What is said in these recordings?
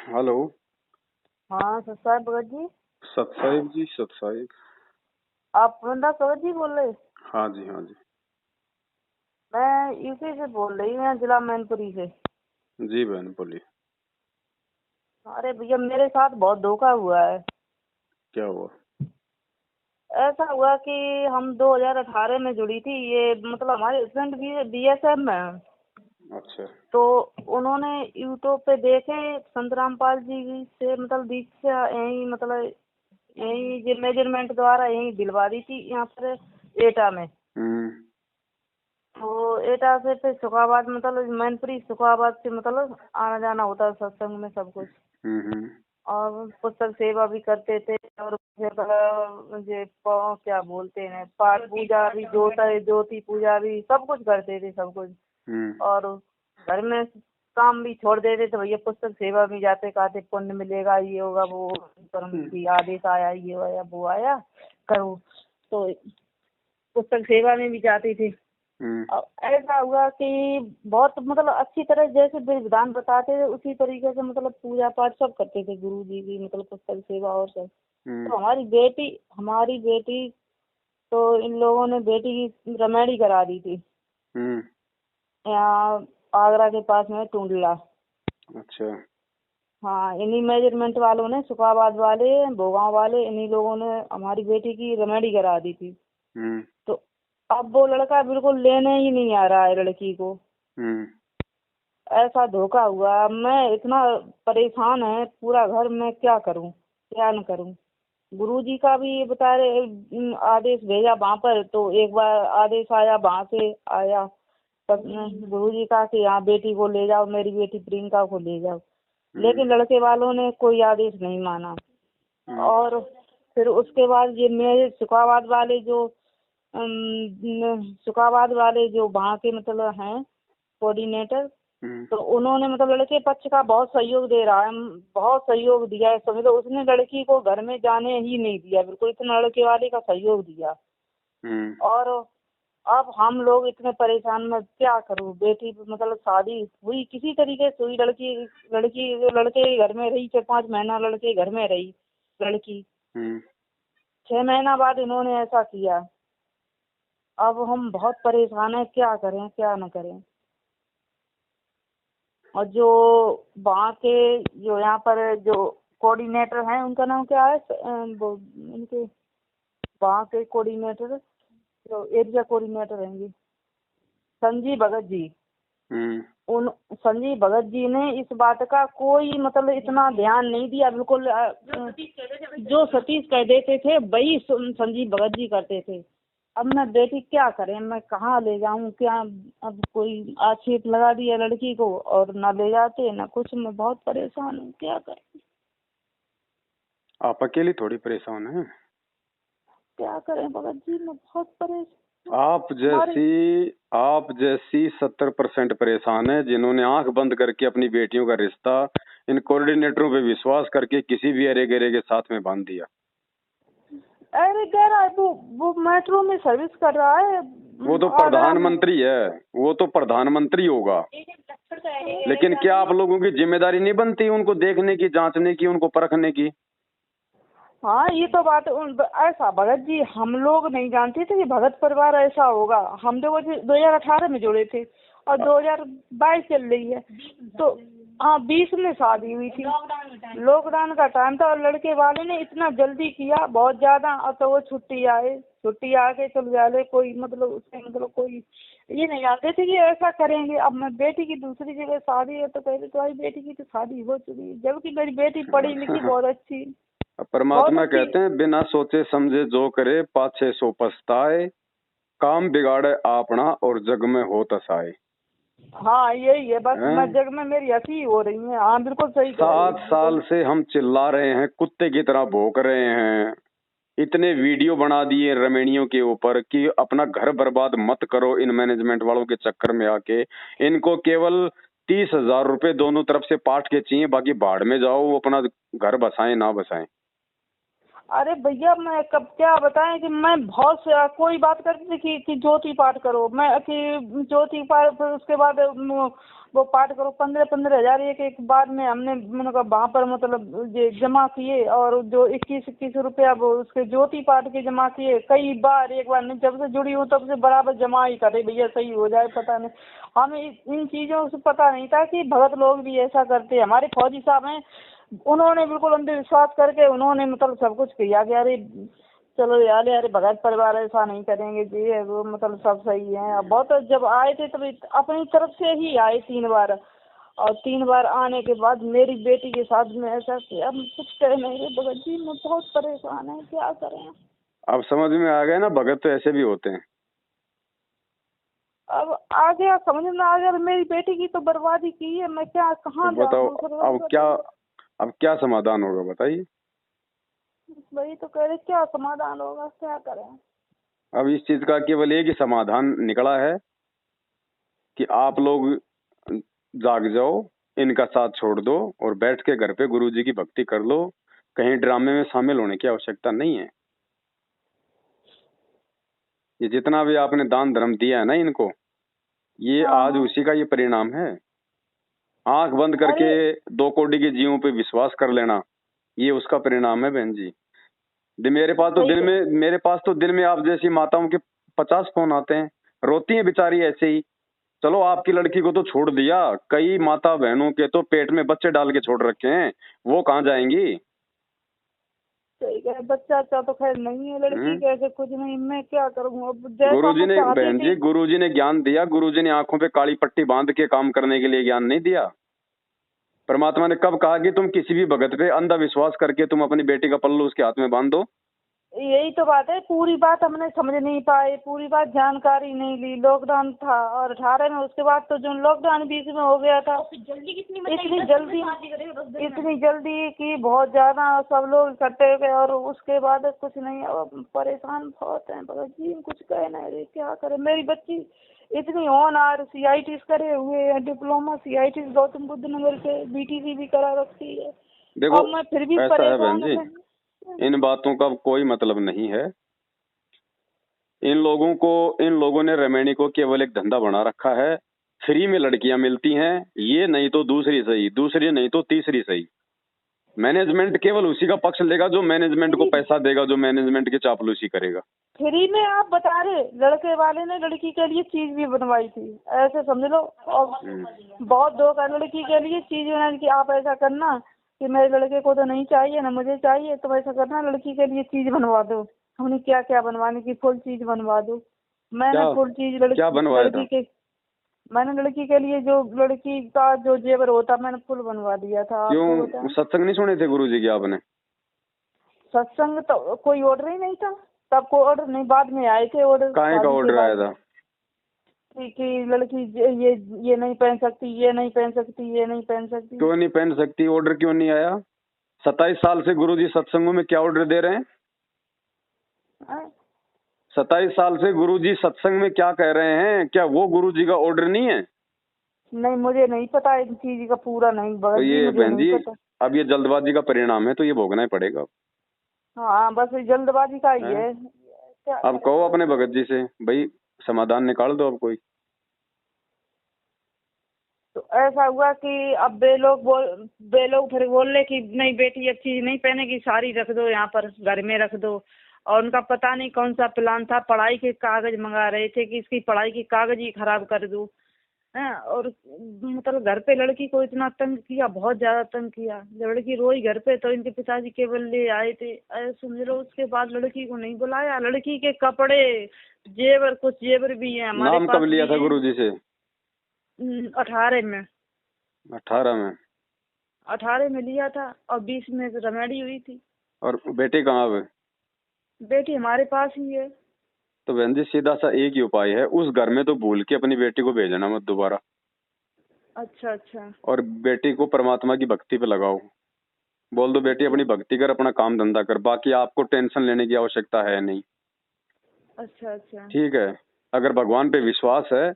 Hello. हाँ सत साहिब भगत जी। सतसाहिब जी, सतसाहिब। आप वृंदा भगत जी बोल रहे? हाँ जी, हाँ जी। मैं यूपी से बोल रही हूँ, जिला मैनपुरी से। जी बहन बोलिए। अरे भैया मेरे साथ बहुत धोखा हुआ है। क्या हुआ? ऐसा हुआ कि हम 2018 में जुड़ी थी। ये मतलब हमारे हस्बैंड भी बीएसएफ में हैं। अच्छा। तो उन्होंने यूट्यूब पे देखे संत रामपाल जी से मतलब दीक्षा यही मतलब यही मेजरमेंट द्वारा यही दिलवा दी थी यहाँ पर एटा में। तो एटा से फिर सुखाबाद मतलब मैनपुरी सुखाबाद से मतलब आना जाना होता है सत्संग में सब कुछ। और पुस्तक सेवा भी करते थे और फिर मुझे क्या बोलते हैं पाठ पूजा भी ज्योति पूजा भी सब कुछ करते थे सब कुछ। और घर में काम भी छोड़ देते थे भैया, पुस्तक सेवा भी जाते कहते पुण्य मिलेगा, ये होगा वो परम की आदेश आया, ये आया वो आया करो। तो पुस्तक सेवा में भी जाते थे। ऐसा हुआ कि बहुत मतलब अच्छी तरह जैसे विधान बताते थे उसी तरीके से मतलब पूजा पाठ सब करते थे गुरु जी की मतलब पुस्तक सेवा और सब। तो हमारी बेटी तो इन लोगों ने बेटी की रमैडी करा दी थी यहाँ आगरा के पास में टूंडला। अच्छा। हाँ, इन्हीं मेजरमेंट वालों ने, सुखाबाद वाले, भोगांव वाले, इन्हीं लोगों ने हमारी बेटी की रमैडी करा दी थी। तो अब वो लड़का बिल्कुल लेने ही नहीं आ रहा है लड़की को। ऐसा धोखा हुआ, मैं इतना परेशान है पूरा घर, मैं क्या करूं क्या न करूं। गुरुजी का भी बता रहे आदेश भेजा वहाँ पर, तो एक बार आदेश आया वहाँ से आया तब गुरुजी का कि यहाँ बेटी को ले जाओ, मेरी बेटी प्रियंका को ले जाओ। लेकिन लड़के वालों ने कोई आदेश नहीं माना। और फिर उसके बाद ये मेरे सुखाबाद वाले जो वहाँ के मतलब हैं कोऑर्डिनेटर, तो उन्होंने मतलब लड़के पक्ष का बहुत सहयोग दे रहा है, बहुत सहयोग दिया है समझ लो। उसने लड़की को घर में जाने ही नहीं दिया बिल्कुल, इतना लड़के वाले का सहयोग दिया। और अब हम लोग इतने परेशान, में क्या करूं। बेटी मतलब शादी हुई किसी तरीके से हुई, लड़के घर में रही 4-5 महीना, लड़के घर में रही लड़की। 6 महीना बाद इन्होंने ऐसा किया। अब हम बहुत परेशान है, क्या करें क्या न करें। और जो वहाँ के जो यहाँ पर जो कोऑर्डिनेटर हैं उनका नाम क्या है, उनके वहाँ के कोऑर्डिनेटर जो एरिया कोऑर्डिनेटर हैं संजीव भगत जी। उन संजीव भगत जी ने इस बात का कोई मतलब इतना ध्यान नहीं दिया बिल्कुल। जो सतीश कह देते थे वही संजीव भगत जी करते थे। अब मैं बेटी क्या करें, मैं कहाँ ले जाऊं क्या। अब कोई आक्षेप लगा दिया लड़की को और ना ले जाते ना कुछ। मैं बहुत परेशान हूँ, क्या करें। आप अकेली थोड़ी परेशान हैं। क्या करें भगत जी, मैं बहुत परेशान। आप जैसी 70% परेशान है जिन्होंने आंख बंद करके अपनी बेटियों का रिश्ता इन कोऑर्डिनेटरों पे विश्वास करके किसी भी अरे गरे के साथ में बांध दिया। अरे कह रहा है वो मेट्रो में सर्विस कर रहा है। वो तो प्रधानमंत्री है, वो तो प्रधानमंत्री होगा। लेकिन क्या आप लोगों की जिम्मेदारी नहीं बनती उनको देखने की, जांचने की, उनको परखने की? हाँ ये तो बात ऐसा भगत जी हम लोग नहीं जानते थे कि भगत परिवार ऐसा होगा। हम लोग 2018 में जुड़े थे और 2022 चल रही है। तो हाँ 20 में शादी हुई थी, लॉकडाउन का टाइम था। और लड़के वाले ने इतना जल्दी किया बहुत ज्यादा। और तो वो छुट्टी आके चल जाए, कोई मतलब उसके मतलब कोई ये नहीं जानते थे कि ऐसा करेंगे। अब मैं बेटी की दूसरी जगह शादी है तो पहले तो बेटी की तो शादी हो चुकी है, जबकि मेरी बेटी पढ़ी लिखी बहुत अच्छी। परमात्मा कहते हैं बिना सोचे समझे जो करे पाछे सो पछताए, काम बिगाड़े आपना और जग में हो तसाए। हाँ यही है बस। मैं जग में मेरी हंसी हो रही है। हाँ बिल्कुल सही। 7 साल से हम चिल्ला रहे हैं, कुत्ते की तरह भौंक रहे हैं। इतने वीडियो बना दिए रमणियों के ऊपर कि अपना घर बर्बाद मत करो इन मैनेजमेंट वालों के चक्कर में आके। इनको केवल 30,000 रुपए दोनों तरफ से पाठ के चाहिए, बाकी बाढ़ में जाओ, वो अपना घर बसाएं ना बसाएं। अरे भैया मैं कब क्या बताएं कि मैं बहुत से कोई बात करती थी कि ज्योति पाठ करो, मैं कि ज्योति पाठ, फिर उसके बाद वो पाठ करो 15,000 एक एक बार में हमने मतलब वहाँ पर मतलब ये जमा किए, और जो 21 रुपया वो उसके ज्योति पाठ के जमा किए कई बार, एक बार नहीं, जब से जुड़ी हूँ तब से बराबर जमा ही करे भैया सही हो जाए। पता नहीं हमें इन चीजों से पता नहीं था कि भगत लोग भी ऐसा करते हैं। हमारे फौजी साहब हैं, उन्होंने बिल्कुल अंधविश्वास करके उन्होंने मतलब सब कुछ किया कि अरे चलो यार यार भगत परिवार ऐसा नहीं करेंगे जी, वो मतलब सब सही है। अब बहुत जब आए थे तब अपनी तरफ से ही आए 3 बार, और 3 बार आने के बाद मेरी बेटी के साथ में ऐसा किया, हम कुछ कह नहीं रहे भगत जी, मैं बहुत परेशान है, क्या करें। अब समझ में आ गया ना, भगत तो ऐसे भी होते हैं। अब आ गया, समझ में आ गया, मेरी बेटी की तो बर्बादी की है, मैं क्या कहाँ तो बताओ जाऊँ। अब क्या समाधान होगा बताइए। वही तो कह रहे क्या समाधान होगा, क्या करें। अब इस चीज का केवल एक ही समाधान निकला है कि आप लोग जाग जाओ, इनका साथ छोड़ दो और बैठ के घर पे गुरुजी की भक्ति कर लो। कहीं ड्रामे में शामिल होने की आवश्यकता नहीं है। ये जितना भी आपने दान धर्म दिया है ना इनको, ये आज हाँ उसी का ये परिणाम है। आंख बंद करके अरे 2 कौड़ी के जीवों पे विश्वास कर लेना, ये उसका परिणाम है बहन जी। सही है। मेरे पास तो दिन में आप जैसी माताओं के 50 फोन आते हैं, रोती हैं बेचारी ऐसे ही। चलो आपकी लड़की को तो छोड़ दिया, कई माता बहनों के तो पेट में बच्चे डाल के छोड़ रखे हैं, वो कहाँ जाएंगी। सही है, बच्चा अच्छा तो खैर नहीं है, लड़की हम्म। कैसे कुछ नहीं, मैं क्या करूँ अब, जैसा गुरुजी मैं ने चाहती बहन थी। जी, गुरुजी ने ज्ञान दिया, गुरुजी ने आंखों पे काली पट्टी बांध के काम करने के लिए ज्ञान नहीं दिया। परमात्मा ने कब कहा कि तुम किसी भी भगत पे अंधा विश्वास करके तुम अपनी बेटी का पल्लू उसके हाथ में बांध दो। यही तो बात है, पूरी बात हमने समझ नहीं पाए, पूरी बात जानकारी नहीं ली। लॉकडाउन था और 18 में, उसके बाद तो जो लॉकडाउन बीच में हो गया था, इतनी जल्दी की बहुत ज्यादा, सब लोग इकट्ठे हो गए और उसके बाद कुछ नहीं। अब परेशान बहुत है भगत जी, कुछ कह नहीं रहे, क्या करे। मेरी बच्ची इतनी ऑनर CIT करे हुए है, डिप्लोमा CIT गौतम बुद्ध नगर से, BTC भी करा रखी है, देखो और मैं फिर भी ऐसा है बहन परेशान जी, हूँ। इन बातों का कोई मतलब नहीं है। इन लोगों ने रमैनी को केवल एक धंधा बना रखा है। फ्री में लड़कियां मिलती हैं, ये नहीं तो दूसरी सही, दूसरी नहीं तो तीसरी सही। मैनेजमेंट केवल उसी का पक्ष लेगा जो मैनेजमेंट को पैसा देगा, जो मैनेजमेंट की चापलूसी करेगा। फ्री में आप बता रहे, लड़के वाले ने लड़की के लिए चीज भी बनवाई थी, ऐसे समझ लो। और बहुत धोखा, लड़की के लिए चीज बनाई कि आप ऐसा करना कि मेरे लड़के को तो नहीं चाहिए ना मुझे चाहिए, तो ऐसा करना लड़की के लिए चीज बनवा दो। हमने क्या क्या बनवाने की, फुल चीज बनवा दो। मैंने फुल चीज क्या बनवाया था? मैंने लड़की के लिए जो लड़की का जो जेवर होता मैंने फुल बनवा दिया था। आपको क्यों बताएं, सत्संग नहीं सुने थे गुरुजी के आपने? सत्संग तो कोई ऑर्डर ही नहीं था, तब कोई ऑर्डर नहीं, बाद में आए थे ऑर्डर काहे का शादी के ऑर्डर आया बाद था? कि लड़की ये नहीं पहन सकती, ये नहीं पहन सकती, ये नहीं पहन सकती। क्यों नहीं पहन सकती? ऑर्डर क्यों नहीं आया? 27 साल से गुरुजी सत्संगों में क्या ऑर्डर दे रहे हैं? हाँ? 27 साल से गुरुजी सत्संग में क्या कह रहे हैं? क्या वो गुरुजी का ऑर्डर नहीं है? नहीं मुझे नहीं पता इन चीज का पूरा, नहीं तो भगत जी ये मुझे बहन नहीं जी, पता। अब ये जल्दबाजी का परिणाम है, तो ये भोगना ही पड़ेगा। हाँ बस जल्दबाजी का ही हैं? है, क्या अब करें। कहो अपने भगत जी से, भाई समाधान निकाल दो अब कोई। तो ऐसा हुआ कि अब वे लोग फिर बोल रहे कि नहीं बेटी अब चीज नहीं पहनेगी, साड़ी रख दो यहाँ पर घर में रख दो। और उनका पता नहीं कौन सा प्लान था, पढ़ाई के कागज मंगा रहे थे कि इसकी पढ़ाई की कागज ही खराब कर दूं। हैं, और मतलब घर पे लड़की को इतना तंग किया, बहुत ज्यादा तंग किया। लड़की रोई घर पे तो इनके पिताजी केवल ले आए थे, ऐसे समझ लो। उसके बाद लड़की को नहीं बुलाया, लड़की के कपड़े जेवर, कुछ जेवर भी हैं हमारे नाम पास कब लिया भी था हैं। गुरुजी से? 18 में, 18 में? 18 में लिया था और 20 में रमेडी हुई थी। और बेटी कहाँ है? बेटी हमारे पास ही है। तो बहन जी सीधा सा एक ही उपाय है, उस घर में तो भूल के अपनी बेटी को भेजना मत दोबारा, अच्छा अच्छा। और बेटी को परमात्मा की भक्ति पे लगाओ। बोल दो बेटी अच्छा अपनी भक्ति कर, अपना काम धंधा कर, बाकी आपको टेंशन लेने की आवश्यकता है नहीं। अच्छा। अच्छा ठीक है? अगर भगवान पे विश्वास है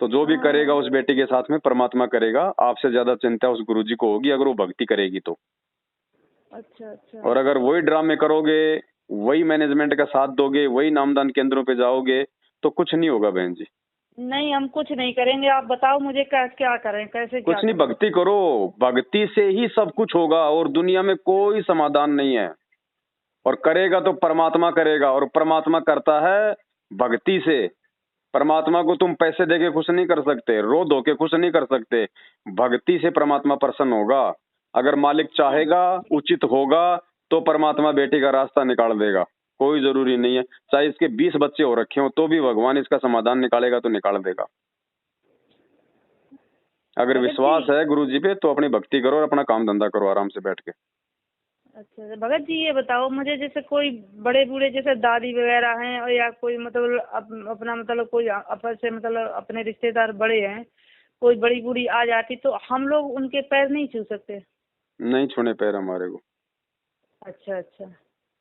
तो जो भी करेगा हाँ। उस बेटी के साथ में परमात्मा करेगा। आपसे ज्यादा चिंता उस गुरुजी को होगी अगर वो भक्ति करेगी तो। अच्छा अच्छा। और अगर वही ड्रामे करोगे, वही मैनेजमेंट का साथ दोगे, वही नामदान केंद्रों पे जाओगे, तो कुछ नहीं होगा बहन जी। नहीं, हम कुछ नहीं करेंगे। आप बताओ मुझे क्या क्या करें, कैसे क्या कुछ नहीं, करें? भक्ति करो। भक्ति से ही सब कुछ होगा और दुनिया में कोई समाधान नहीं है। और करेगा तो परमात्मा करेगा, और परमात्मा करता है भक्ति से। परमात्मा को तुम पैसे देके खुश नहीं कर सकते, रो धो के खुश नहीं कर सकते। भक्ति से परमात्मा प्रसन्न होगा। अगर मालिक चाहेगा, उचित होगा, तो परमात्मा बेटी का रास्ता निकाल देगा। कोई जरूरी नहीं है, चाहे इसके 20 बच्चे हो रखे हो तो भी भगवान इसका समाधान निकालेगा तो निकाल देगा। अगर विश्वास है गुरु जी पे तो अपनी भक्ति करो और अपना काम धंधा करो आराम से बैठ के। अच्छा भगत जी, ये बताओ मुझे, जैसे कोई बड़े बूढ़े जैसे दादी वगैरह हैं, और या कोई मतलब अपना मतलब कोई अपन से मतलब अपने रिश्तेदार बड़े हैं, कोई बड़ी बूढ़ी आ जाती तो हम लोग उनके पैर नहीं छू सकते? नहीं छूने पैर हमारे को। अच्छा अच्छा।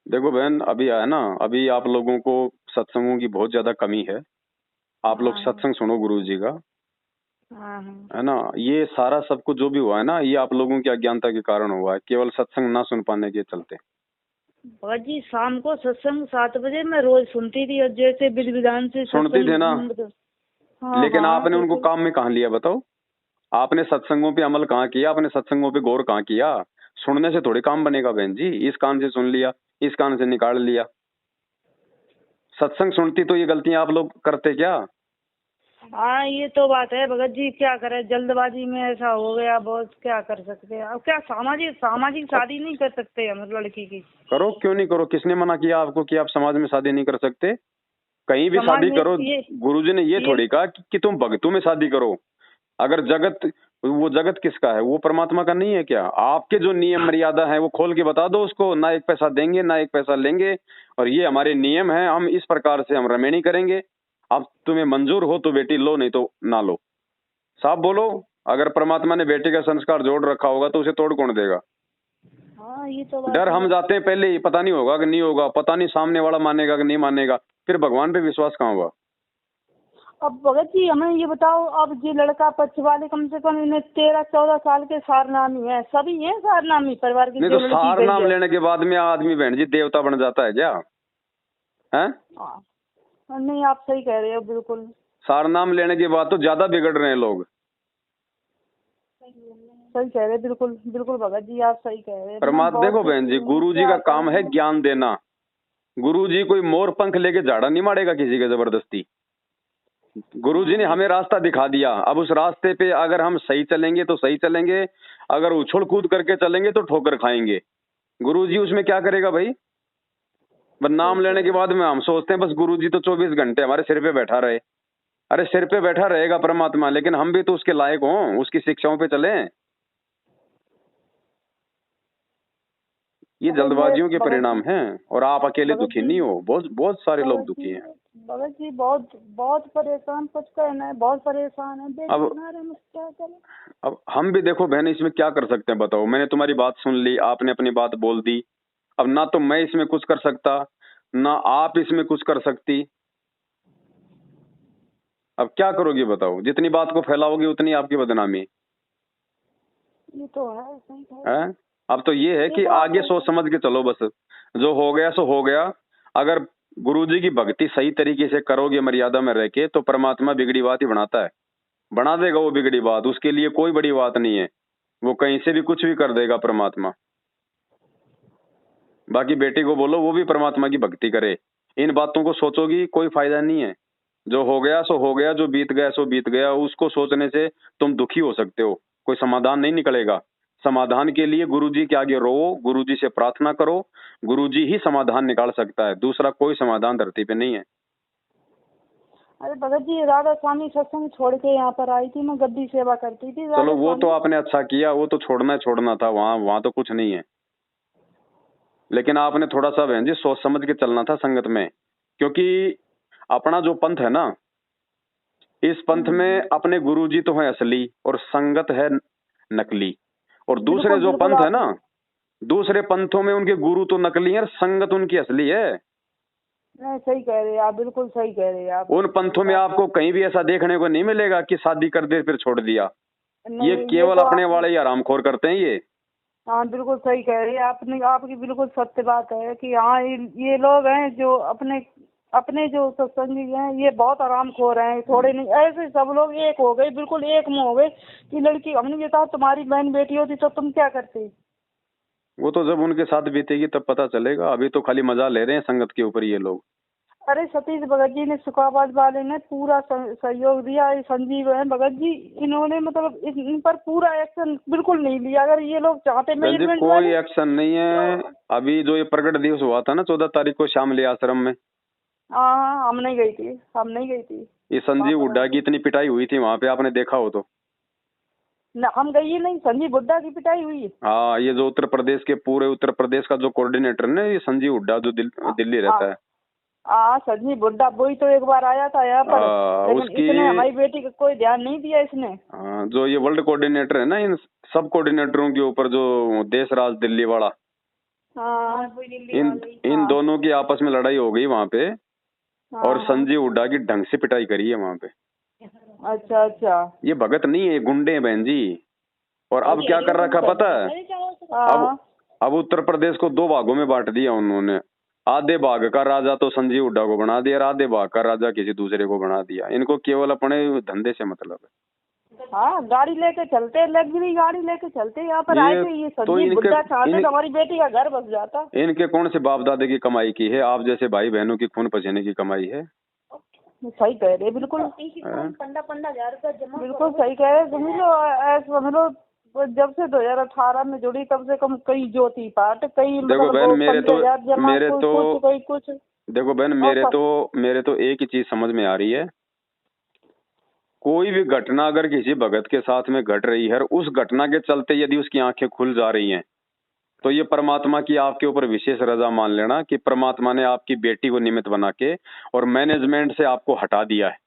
देखो बहन, अभी है ना, अभी आप लोगों को सत्संगों की बहुत ज्यादा कमी है। आप लोग सत्संग सुनो गुरु जी का, हाँ। है ना। ये सारा सब कुछ जो भी हुआ है ना, ये आप लोगों की अज्ञानता के कारण हुआ है, केवल सत्संग ना सुन पाने के चलते। भगत जी, शाम को सत्संग 7 बजे मैं रोज सुनती थी, और जैसे विधि विधान से सुनती थे ना, हाँ लेकिन हाँ आपने उनको बिल्कुल। काम में कहाँ लिया बताओ? आपने सत्संगों पे अमल कहाँ किया? आपने सत्संगों पे गौर कहाँ किया? सुनने से थोड़ी काम बनेगा बहन जी। इस कान से सुन लिया, इस कान से निकाल लिया। सत्संग सुनती तो ये गलतियां आप लोग करते क्या? हाँ ये तो बात है भगत जी, क्या करे, जल्दबाजी में ऐसा हो गया बहुत, क्या कर सकते हैं अब? क्या सामाजिक सामाजिक शादी नहीं कर सकते हम लड़की की? करो, क्यों नहीं करो? किसने मना किया आपको कि आप समाज में शादी नहीं कर सकते? कहीं भी समाज शादी में करो। गुरुजी ने ये थोड़ी कहा कि तुम भक्तों में शादी करो। अगर जगत, वो जगत किसका है? वो परमात्मा का नहीं है क्या? आपके जो नियम मर्यादा है वो खोल के बता दो उसको। ना एक पैसा देंगे ना एक पैसा लेंगे, और ये हमारे नियम है, हम इस प्रकार से हम रमेणी करेंगे। अब तुम्हें मंजूर हो तो बेटी लो, नहीं तो ना लो। साफ बोलो। अगर परमात्मा ने बेटी का संस्कार जोड़ रखा होगा तो उसे तोड़ कौन देगा? हाँ ये तो बात डर है। हम जाते हैं पहले ही, पता नहीं होगा कि नहीं होगा, पता नहीं सामने वाला मानेगा कि नहीं मानेगा, फिर भगवान पे विश्वास कहाँ हुआ? अब भगत जी हमें ये बताओ, अब ये लड़का पक्ष वाले कम से कम इन्हें 13-14 साल के सारनामी है, सभी हैं सारनामी परिवार की नहीं जो तो लड़की सार गई नाम है। लेने के बाद में आदमी बहन जी देवता बन जाता है क्या? हैं? हाँ, नहीं आप सही कह रहे हो बिल्कुल। सार नाम लेने के बाद तो ज्यादा बिगड़ रहे हैं लोग। सही कह रहे हैं, बिल्कुल बिल्कुल भगत जी आप सही कह रहे हैं। मैं परमात्मा बहुत देखो बहन जी, दुखी हूँ, गुरु जी क्या का काम है करूँ? ज्ञान देना। गुरु जी कोई मोर पंख लेके झाड़ा नहीं मारेगा किसी का जबरदस्ती। गुरु जी ने हाँ हमें रास्ता दिखा दिया। अब उस रास्ते पे अगर हम सही चलेंगे तो सही चलेंगे, अगर उछल कूद करके चलेंगे तो ठोकर खाएंगे। गुरु जी उसमें क्या करेगा भाई? बस नाम लेने के बाद में हम सोचते हैं बस गुरु जी तो 24 घंटे हमारे सिर पे बैठा रहे। अरे सिर पे बैठा रहेगा परमात्मा, लेकिन हम भी तो उसके लायक हों, उसकी शिक्षाओं पे चलें। ये अरे ये जल्दबाजियों के भगत परिणाम जी, हैं। और आप अकेले भगत दुखी जी, नहीं हो, बहुत बहुत सारे लोग भगत दुखी जी, हैं। भगत जी बहुत बहुत परेशान, कुछ कहना है, बहुत परेशान है, देख अब सुना रहे हैं, क्या करें? अब हम भी देखो बहन, इसमें क्या कर सकते हैं बताओ? मैंने तुम्हारी बात सुन ली, आपने अपनी बात बोल दी। अब ना तो मैं इसमें कुछ कर सकता, ना आप इसमें कुछ कर सकती। अब क्या करोगी बताओ? जितनी बात को फैलाओगी उतनी आपकी बदनामी ये तो है, सही कह रहे है। हैं। अब तो ये है ये कि तो आप आगे सही सोच कह समझ के चलो बस। जो हो गया सो हो गया। अगर गुरुजी की भक्ति सही तरीके से करोगे मर्यादा में रह के, तो परमात्मा बिगड़ी बात ही बनाता है, बना देगा वो बिगड़ी बात। उसके लिए कोई बड़ी बात नहीं है, वो कहीं से भी कुछ भी कर देगा परमात्मा। बाकी बेटी को बोलो वो भी परमात्मा की भक्ति करे। इन बातों को सोचोगी कोई फायदा नहीं है। जो हो गया सो हो गया, जो बीत गया सो बीत गया। उसको सोचने से तुम दुखी हो सकते हो, कोई समाधान नहीं निकलेगा। समाधान के लिए गुरुजी के आगे रो, गुरुजी से प्रार्थना करो। गुरुजी ही समाधान निकाल सकता है, दूसरा कोई समाधान धरती पे नहीं है। अरे भगत जी, राधा स्वामी सत्संग छोड़ के यहाँ पर आई थी, मैं गद्दी सेवा करती थी चलो राधा वो तो स्वामी। आपने अच्छा किया, वो तो छोड़ना था। वहां वहां तो कुछ नहीं है, लेकिन आपने थोड़ा सा बहन जी सोच समझ के चलना था संगत में। क्योंकि अपना जो पंथ है ना, इस पंथ में अपने गुरुजी तो है असली और संगत है नकली। और दूसरे बिल्कुल जो बिल्कुल पंथ है आप ना, दूसरे पंथों में उनके गुरु तो नकली है और संगत उनकी असली है। नहीं, सही कह रहे हैं आप, बिल्कुल सही कह रहे हैं आप। उन ये पंथों में बात आपको कहीं भी ऐसा देखने को नहीं मिलेगा कि शादी कर दे फिर छोड़ दिया। ये नहीं, ये केवल तो अपने आप, वाले ही आरामखोर करते हैं ये। हाँ बिल्कुल सही कह रही है आपने, आपकी बिल्कुल सत्य बात है कि हाँ ये लोग हैं जो अपने अपने जो सत्संगी हैं ये बहुत आराम खो रहे हैं, थोड़े नहीं, ऐसे सब लोग एक हो गए, बिल्कुल एक मुंह हो गए कि लड़की, हमने ये कहा तुम्हारी बहन बेटी होती तो तुम क्या करते। वो तो जब उनके साथ बीतेगी तब पता चलेगा, अभी तो खाली मजा ले रहे हैं संगत के ऊपर ये लोग। अरे सतीश भगत जी ने, सुखाबाद वाले ने पूरा सहयोग दिया। ये संजीव है भगत जी, इन्होंने मतलब इन पर पूरा एक्शन बिल्कुल नहीं लिया। अगर ये लोग चाहते मैनेजमेंट कोई वाले एक्शन नहीं है। अभी जो ये प्रकट दिवस हुआ था ना 14 तारीख को श्यामली आश्रम में, हाँ हम नहीं गई थी, हम नहीं गई थी। ये संजीव हुड्डा की इतनी पिटाई हुई थी वहां पे, आपने देखा हो तो। ना हम गई ही नहीं, संजीव हुड्डा की पिटाई हुई। हाँ, ये जो उत्तर प्रदेश के पूरे उत्तर प्रदेश का जो कोऑर्डिनेटर है ये संजीव हुड्डा, जो दिल्ली रहता है। हाँ संजीव हुड्डा, वही तो एक बार आया था यहाँ पर, लेकिन उसकी इसने हमारी बेटी का कोई ध्यान नहीं दिया इसने। जो ये वर्ल्ड कोऑर्डिनेटर है ना, इन सब कोऑर्डिनेटरों के ऊपर जो देश राज दिल्ली वाला, हाँ इन दोनों की आपस में लड़ाई हो गई वहां पे, और संजीव हुड्डा की ढंग से पिटाई करी है वहां पे। अच्छा अच्छा, ये भगत नहीं है, गुंडे हैं बहन जी। और अब क्या कर रखा पता है, अब उत्तर प्रदेश को 2 भागों में बांट दिया उन्होंने। आधे भाग का राजा तो संजीव हुड्डा को बना दिया, आधे भाग का राजा किसी दूसरे को बना दिया। इनको केवल अपने धंधे से मतलब है। हाँ गाड़ी लेके चलते, लग्जरी गाड़ी लेके चलते, यहाँ पर आए थे ये संजीव हुड्डा, चाहते तो हमारी बेटी का घर बस जाता। इनके कौन से बाप दादे की कमाई की है, आप जैसे भाई बहनों की खून पसीने की कमाई है। सही कह रहे, बिल्कुल 15,000 रुपया जमा, बिल्कुल सही कह रहे। समझ लो, ऐसा समझ लो, जब से 2018 में जुड़ी तब से कम कई ज्योति पाठ, कई देखो बहन, मेरे तो कुछ देखो बहन, मेरे तो एक ही चीज समझ में आ रही है। कोई भी घटना अगर किसी भगत के साथ में घट रही है, उस घटना के चलते यदि उसकी आंखें खुल जा रही हैं, तो ये परमात्मा की आपके ऊपर विशेष रजा मान लेना कि परमात्मा ने आपकी बेटी को निमित्त बना के और मैनेजमेंट से आपको हटा दिया है।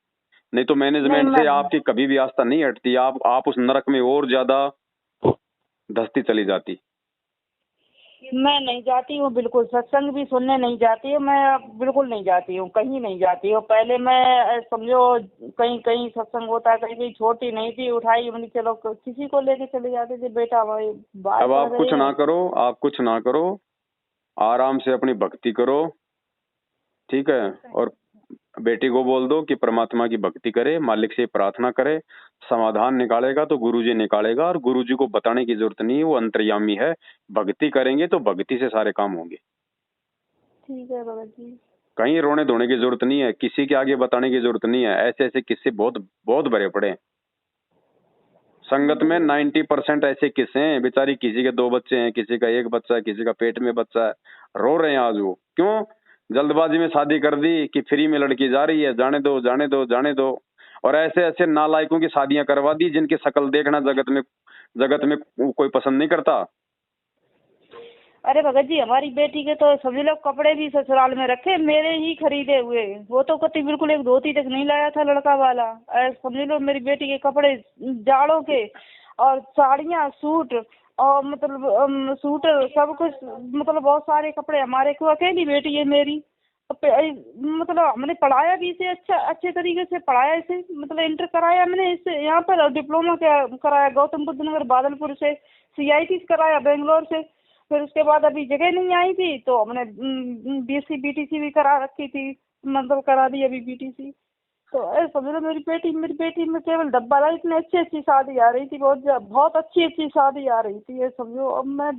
नहीं तो मैनेजमेंट से आपकी कभी भी आस्था नहीं हटती, आप उस नरक में और ज्यादा धंसती चली जाती। मैं नहीं जाती हूँ, बिल्कुल सत्संग भी सुनने नहीं जाती हूँ, मैं बिल्कुल नहीं जाती हूँ, कहीं नहीं जाती हूँ। पहले मैं समझो कहीं कहीं सत्संग होता है, कहीं कहीं छोटी नहीं थी, उठाई, मैंने चलो किसी को लेके चले जाते थे, बेटा भाई। अब आप कुछ ना करो, आप कुछ ना करो, आराम से अपनी भक्ति करो, ठीक है। और बेटी को बोल दो कि परमात्मा की भक्ति करे, मालिक से प्रार्थना करे, समाधान निकालेगा तो गुरुजी निकालेगा, और गुरुजी को बताने की जरूरत नहीं है, वो अंतर्यामी है। भक्ति करेंगे तो भक्ति से सारे काम होंगे। ठीक है बाबा जी, कहीं रोने धोने की जरूरत नहीं है, किसी के आगे बताने की जरूरत नहीं है। ऐसे ऐसे किस्से बहुत बहुत भरे पड़े हैं संगत में। 90% ऐसे किस्से हैं, बेचारी किसी के 2 बच्चे हैं, किसी का 1 बच्चा है, किसी का पेट में बच्चा है, रो रहे हैं आज वो। क्यों? जल्दबाजी में शादी कर दी कि फ्री में लड़की जा रही है, जाने दो जाने दो जाने दो। और ऐसे ऐसे नालायकों की शादियां करवा दी जिनकी शक्ल देखना जगत में कोई पसंद नहीं करता। अरे भगत जी, हमारी बेटी के तो सभी लोग कपड़े भी ससुराल में रखे, मेरे ही खरीदे हुए। वो तो कति बिल्कुल एक धोती तक नहीं लाया था लड़का वाला। समझ लो मेरी बेटी के कपड़े जाड़ों के, और साड़ियाँ, सूट, और मतलब सूट, सब कुछ, मतलब बहुत सारे कपड़े हमारे को। अकेली बेटी है मेरी, मतलब हमने पढ़ाया भी इसे, अच्छे तरीके से पढ़ाया इसे, मतलब इंटर कराया मैंने इससे यहाँ पर, डिप्लोमा कराया गौतम बुद्ध नगर बादलपुर से, CIT कराया बेंगलोर से। फिर उसके बाद अभी जगह नहीं आई थी तो हमने BSc BTC भी करा रखी थी, मतलब करा दी अभी BTC। तो समझ लो मेरी बेटी में केवल डब्बा रहा, इतनी अच्छी शादी आ रही थी, बहुत अच्छी शादी आ रही थी। ये समझो अब मैं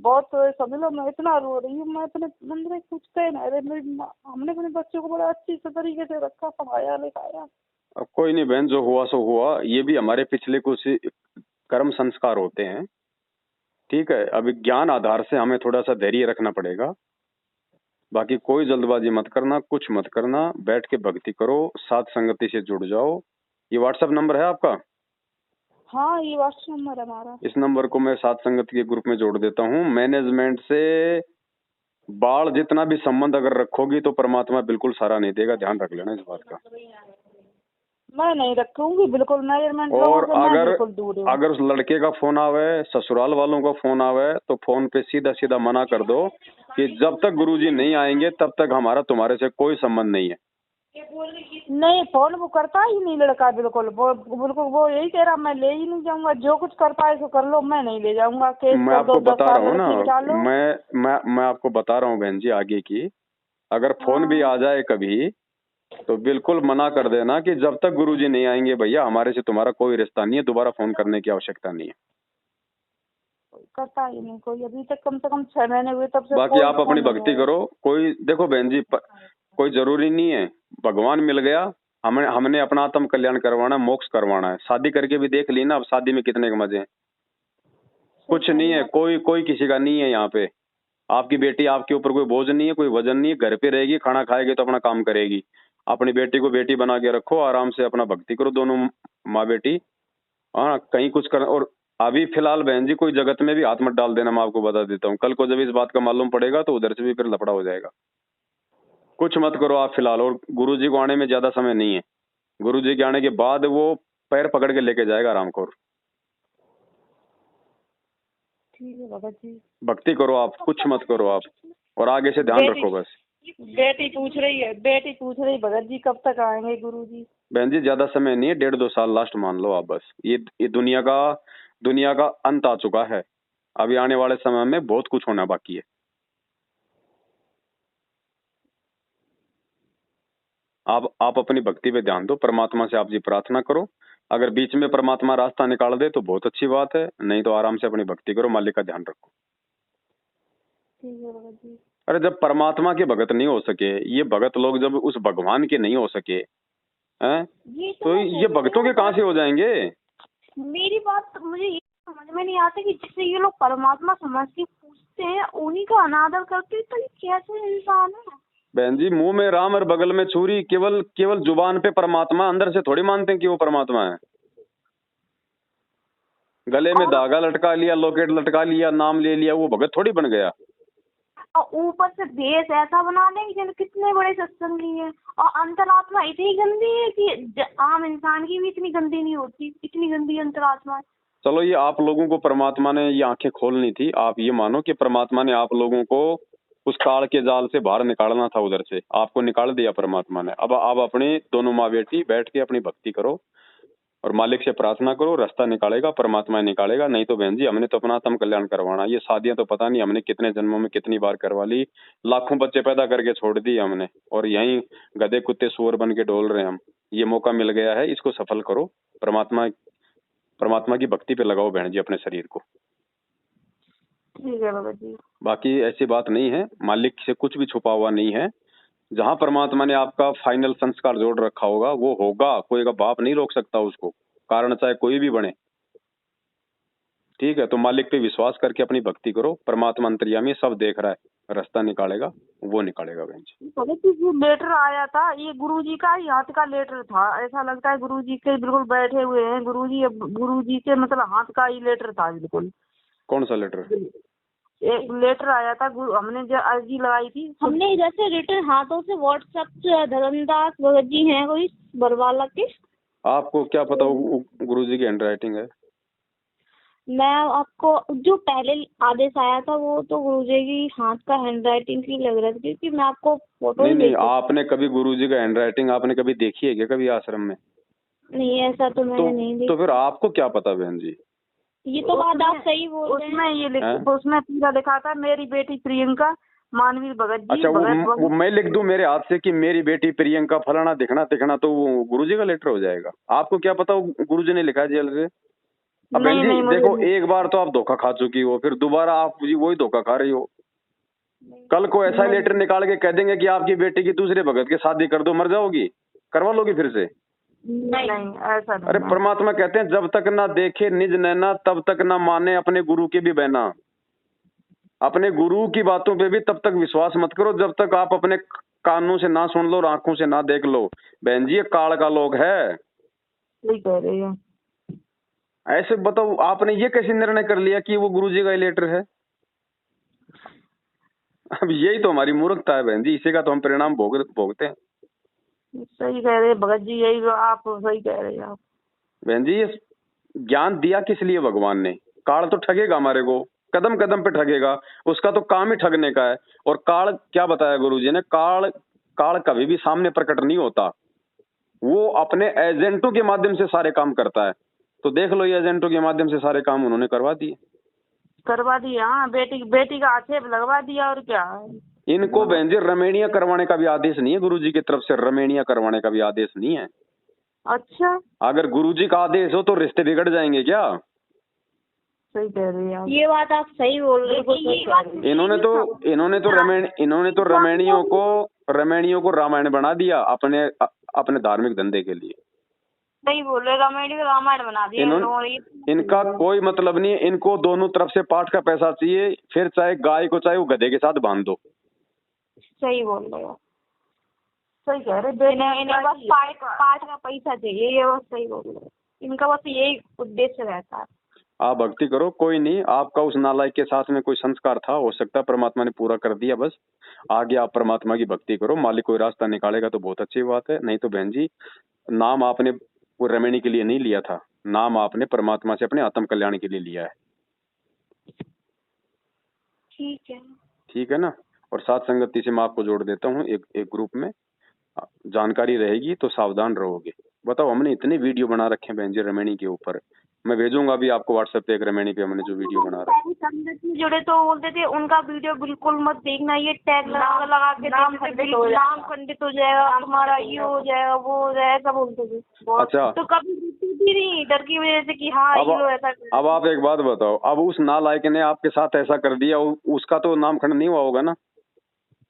बहुत, समझ लो मैं इतना रो रही हूँ, मैं अपने अंदर कुछ कह ना रहे। हमने अपने बच्चों को बड़ा अच्छी से तरीके से रखा, पढ़ाया लिखाया। अब कोई नहीं बहन, जो हुआ सो हुआ। ये भी हमारे पिछले कुछ कर्म संस्कार होते हैं, ठीक है। अभी ज्ञान आधार से हमें थोड़ा सा धैर्य रखना पड़ेगा। बाकी कोई जल्दबाजी मत करना, कुछ मत करना, बैठ के भक्ति करो, साथ संगति से जुड़ जाओ। ये व्हाट्सएप नंबर है आपका? हाँ ये व्हाट्सएप नंबर है हमारा। इस नंबर को मैं साथ संगति के ग्रुप में जोड़ देता हूँ। मैनेजमेंट से बाढ़ जितना भी संबंध अगर रखोगी तो परमात्मा बिल्कुल सारा नहीं देगा, ध्यान रख लेना इस बात का। मैं नहीं रखूंगी बिल्कुल मैनेजमेंट। और अगर उस लड़के का फोन आवे, ससुराल वालों का फोन आवे, तो फोन पे सीधा सीधा मना कर दो कि जब तक गुरुजी नहीं आएंगे तब तक हमारा तुम्हारे से कोई संबंध नहीं है। नहीं, फोन वो करता ही नहीं लड़का, बिल्कुल वो यही कह रहा, मैं ले ही नहीं जाऊंगा, जो कुछ करता है सो कर लो, मैं नहीं ले जाऊंगा। मैं आपको बता रहा हूँ ना, मैं आपको बता रहा हूँ बहन जी आगे की, अगर फोन भी आ जाए कभी तो बिल्कुल मना कर देना कि जब तक गुरुजी नहीं आएंगे भैया हमारे से तुम्हारा कोई रिश्ता नहीं है, दोबारा फोन करने की आवश्यकता नहीं है। करता ही नहीं कोई, अभी तक कम से कम 6 महीने हुए तब से। बाकी आप अपनी भक्ति करो। कोई देखो बहन जी, कोई जरूरी नहीं है, भगवान मिल गया, हमने अपना आत्म कल्याण करवाना, मोक्ष करवाना है। शादी करके भी देख ली ना, अब शादी में कितने के मजे हैं। कुछ नहीं है, कोई किसी का नहीं है यहाँ पे। आपकी बेटी आपके ऊपर कोई बोझ नहीं है, कोई वजन नहीं है, घर पे रहेगी, खाना खाएगी तो अपना काम करेगी। अपनी बेटी को बेटी बना के रखो, आराम से अपना भक्ति करो, दोनों माँ बेटी। हाँ, कहीं कुछ कर। और अभी फिलहाल बहन जी कोई जगत में भी हाथ मत डाल देना, मैं आपको बता देता हूँ। कल को जब इस बात का मालूम पड़ेगा तो उधर से भी फिर लफड़ा हो जाएगा। कुछ मत करो आप फिलहाल। और गुरुजी को आने में ज्यादा समय नहीं है, गुरुजी के आने के बाद वो पैर पकड़ के लेके जाएगा आरामखोर। ठीक है भगत जी, भक्ति करो आप, कुछ मत करो आप, और आगे से ध्यान रखो बस। बेटी पूछ रही भगत जी कब तक आएंगे गुरुजी? बहन जी ज्यादा समय नहीं है, 1.5-2 साल लास्ट मान लो आप बस। ये दुनिया का अंत आ चुका है। अभी आने वाले समय में बहुत कुछ होना बाकी है। आप अपनी भक्ति पे ध्यान दो, परमात्मा से आप जी प्रार्थना करो। अगर बीच में परमात्मा रास्ता निकाल दे तो बहुत अच्छी बात है, नहीं तो आराम से अपनी भक्ति करो, मालिक का ध्यान रखो। ठीक है भगत जी। अरे जब परमात्मा के भगत नहीं हो सके, ये भगत लोग जब उस भगवान के नहीं हो सके हैं, तो ये भक्तों के कहाँ से हो जाएंगे? मेरी बात मुझे ये समझ में नहीं आता कि जिससे ये लोग परमात्मा समझ के पूछते हैं उन्हीं का अनादर करते हैं, तो ये कैसे इंसान है? बहन जी मुंह में राम और बगल में छुरी, केवल जुबान पे परमात्मा, अंदर से थोड़ी मानते हैं कि वो परमात्मा है। गले में धागा लटका लिया, लॉकेट लटका लिया, नाम ले लिया, वो भगत थोड़ी बन गया। और ऊपर से देश ऐसा बना दें कि कितने बड़े सत्संगी है, और अंतरात्मा इतनी गंदी है कि आम इंसान की भी इतनी गंदी नहीं होती, इतनी गंदी अंतरात्मा है। चलो ये आप लोगों को परमात्मा ने ये आंखें खोलनी थी। आप ये मानो कि परमात्मा ने आप लोगों को उस काल के जाल से बाहर निकालना था, उधर से आपको निकाल दिया परमात्मा ने। अब आप अपने दोनों माँ बेटी बैठ के अपनी भक्ति करो और मालिक से प्रार्थना करो, रास्ता निकालेगा, परमात्मा निकालेगा। नहीं तो बहन जी हमने तो अपना आत्म कल्याण करवाना। ये शादियां तो पता नहीं हमने कितने जन्मों में कितनी बार करवा ली, लाखों बच्चे पैदा करके छोड़ दिए हमने, और यहीं गधे कुत्ते सुअर बन के डोल रहे हैं हम। ये मौका मिल गया है, इसको सफल करो। परमात्मा की भक्ति पे लगाओ बहन जी अपने शरीर को। ठीक है बाबा जी। बाकी ऐसी बात नहीं है, मालिक से कुछ भी छुपा हुआ नहीं है। जहां परमात्मा ने आपका फाइनल संस्कार जोड़ रखा होगा वो होगा, कोई का बाप नहीं रोक सकता उसको, कारण चाहे कोई भी बने। ठीक है, तो मालिक पे विश्वास करके अपनी भक्ति करो। परमात्मा अंतर्यामी सब देख रहा है, रास्ता निकालेगा, वो निकालेगा बहन जी। जो लेटर आया था ये गुरुजी का ही हाथ का लेटर था, ऐसा लगता है गुरुजी के बिल्कुल बैठे हुए हैं। गुरुजी के मतलब हाथ का ही लेटर था बिल्कुल। कौन सा लेटर? एक लेटर आया था, हमने जो अर्जी लगाई थी, हमने जैसे रिटर्न हाथों से व्हाट्सएप से धर्मदास भगत जी हैं कोई बरवाला के। आपको क्या पता गुरुजी की हैंड राइटिंग है? मैं आपको जो पहले आदेश आया था वो तो गुरुजी की हाथ का हैंड राइटिंग ही लग रहा था, क्योंकि मैं आपको फोटो नहीं, आपने कभी गुरुजी का हैंड राइटिंग आपने कभी देखी है क्या कभी आश्रम में? नहीं, ऐसा तो मैंने नहीं देखा। तो फिर आपको क्या पता बहन जी? ये तो बात आप सही बोल रहे हैं। उसमें पूरा लिखा था मेरी बेटी प्रियंका मानवीर भगत जी। अच्छा, वो मैं लिख दूं मेरे हाथ से कि मेरी बेटी प्रियंका फलाना दिखना तो वो गुरुजी का लेटर हो जाएगा? आपको क्या पता वो गुरुजी ने लिखा है जेल से? अब बहन जी देखो, एक बार तो आप धोखा खा चुकी हो, फिर दोबारा आप जी वही धोखा खा रही हो। कल को ऐसा लेटर निकाल के कह देंगे कि आपकी बेटी की दूसरे भगत के शादी कर दो, मर जाओगी, करवा लोगी फिर से? नहीं, ऐसा नहीं। अरे परमात्मा कहते हैं जब तक ना देखे निज नैना तब तक ना माने अपने गुरु के भी बहना। अपने गुरु की बातों पे भी तब तक विश्वास मत करो जब तक आप अपने कानों से ना सुन लो और आंखों से ना देख लो। बहन जी ये काल का लोग है। सही कह रहे हैं। ऐसे बताओ आपने ये कैसे निर्णय कर लिया कि वो गुरुजी का लेटर है? अब यही तो हमारी मूर्खता है बहन जी, इसी का तो हम परिणाम भोगते हैं। सही कह रहे हैं भगत जी, यही आप सही कह रहे हैं आप। बहन जी ये ज्ञान दिया किस लिए भगवान ने? काल तो ठगेगा हमारे को, कदम कदम पे ठगेगा, उसका तो काम ही ठगने का है। और काल क्या बताया गुरुजी ने? काल कभी भी सामने प्रकट नहीं होता, वो अपने एजेंटों के माध्यम से सारे काम करता है। तो देख लो ये एजेंटों के माध्यम से सारे काम उन्होंने करवा दिए। हाँ, बेटी का आक्षेप लगवा दिया और क्या। इनको बहन जी रमेणिया करवाने का भी आदेश नहीं है गुरुजी की तरफ से, रमेणिया करवाने का भी आदेश नहीं है। अच्छा, अगर गुरुजी का आदेश हो तो रिश्ते बिगड़ जाएंगे क्या? सही कह रही हैं, ये बात आप सही बोल रहे हो। इन्होंने तो रमेणियों को रामायण बना दिया अपने अपने धार्मिक धंधे के लिए। सही बोल रहे, रामायण को रामायण बना दिया। इनका कोई मतलब नहीं है, इनको दोनों तरफ से पाठ का पैसा चाहिए, फिर चाहे गाय को चाहे वो गधे के साथ बांध दो। सही बोल रहे हो, सही कह रहे, इन्हें बस पाठ का पैसा चाहिए, ये बस सही बोल रहे हो। इनका बस यही उद्देश्य रहता है। आप भक्ति करो, कोई नहीं, आपका उस नालायक के साथ में कोई संस्कार था, हो सकता है परमात्मा ने पूरा कर दिया, बस आगे आप परमात्मा की भक्ति करो, मालिक कोई रास्ता निकालेगा तो बहुत अच्छी बात है। नहीं तो बहन जी, नाम आपने वो रमणी के लिए नहीं लिया था, नाम आपने परमात्मा से अपने आत्म कल्याण के लिए लिया है। ठीक है ना। और साथ संगति से मैं आपको जोड़ देता हूँ एक ग्रुप में, जानकारी रहेगी तो सावधान रहोगे। बताओ, हमने इतने वीडियो बना रखे हैं बहन जी रमणी के ऊपर, मैं भेजूंगा अभी आपको व्हाट्सएप पे एक रमणी पे हमने जो वीडियो बना रखा है। संगति जुड़े तो बोलते थे उनका वीडियो बिल्कुल मत देखना, ये टैग लगा के नाम खंडित हो जाएगा, हमारा ये हो जाएगा, वो हो जाएगा, ऐसा बोलते थे। अच्छा, तो कभी भी नहीं, डर की वजह से कि हाँ ये ऐसा। अब आप एक बात बताओ, अब उस नालायक ने आपके साथ ऐसा कर दिया, उसका तो नाम खंड नहीं हुआ होगा ना?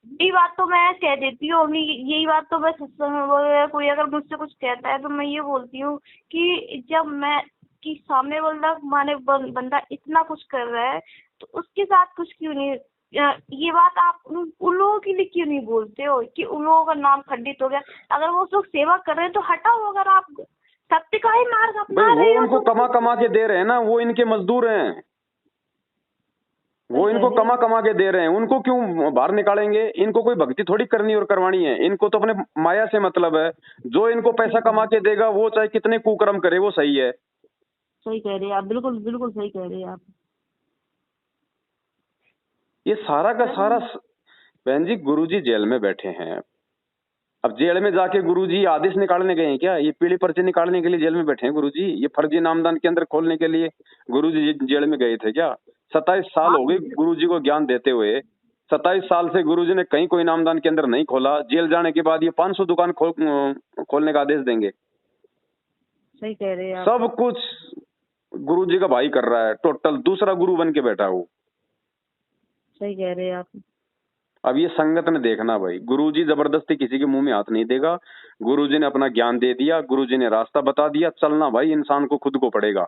यही बात तो मैं कह देती हूँ, यही बात तो मैं सत्संग कोई अगर मुझसे कुछ कहता है तो मैं ये बोलती हूँ कि जब मैं कि सामने बंदा इतना कुछ कर रहा है तो उसके साथ कुछ क्यों नहीं, ये बात आप उन लोगों के लिए क्यों नहीं बोलते हो कि उन लोगों का नाम खंडित हो गया। अगर वो लोग सेवा कर रहे हैं तो हटाओ, अगर आप सत्य का ही मार्ग अपना रहे हो। वो उनको कमा के दे रहे हैं ना, वो इनके मजदूर हैं, वो इनको कमा के दे रहे हैं, उनको क्यों बाहर निकालेंगे? इनको कोई भक्ति थोड़ी करनी और करवानी है, इनको तो अपने माया से मतलब है। जो इनको पैसा कमा के देगा वो चाहे कितने कुकर्म करे वो सही है। सही कह रहे हैं आप, बिल्कुल बिल्कुल सही कह रहे हैं आप। ये सारा का सारा बहन जी, गुरुजी जेल में बैठे हैं, अब जेल में जाके गुरुजी आदेश निकालने गए हैं क्या? ये पीली पर्ची निकालने के लिए जेल में बैठे हैं गुरुजी? ये फर्जी नामदान केंद्र खोलने के लिए गुरुजी जेल में गए थे क्या? 27 साल हो गए गुरुजी को ज्ञान देते हुए, 27 साल से गुरुजी ने कहीं कोई नामदान केंद्र नहीं खोला। जेल जाने के बाद ये 500 दुकान खोलने का आदेश देंगे? सही कह रहे हैं। सब कुछ गुरुजी का भाई कर रहा है, टोटल दूसरा गुरु बन के बैठा हो। सही कह रहे हैं आप। अब ये संगत ने देखना भाई, गुरुजी जबरदस्ती किसी के मुंह में हाथ नहीं देगा। गुरुजी ने अपना ज्ञान दे दिया, गुरुजी ने रास्ता बता दिया, चलना भाई इंसान को खुद को पड़ेगा।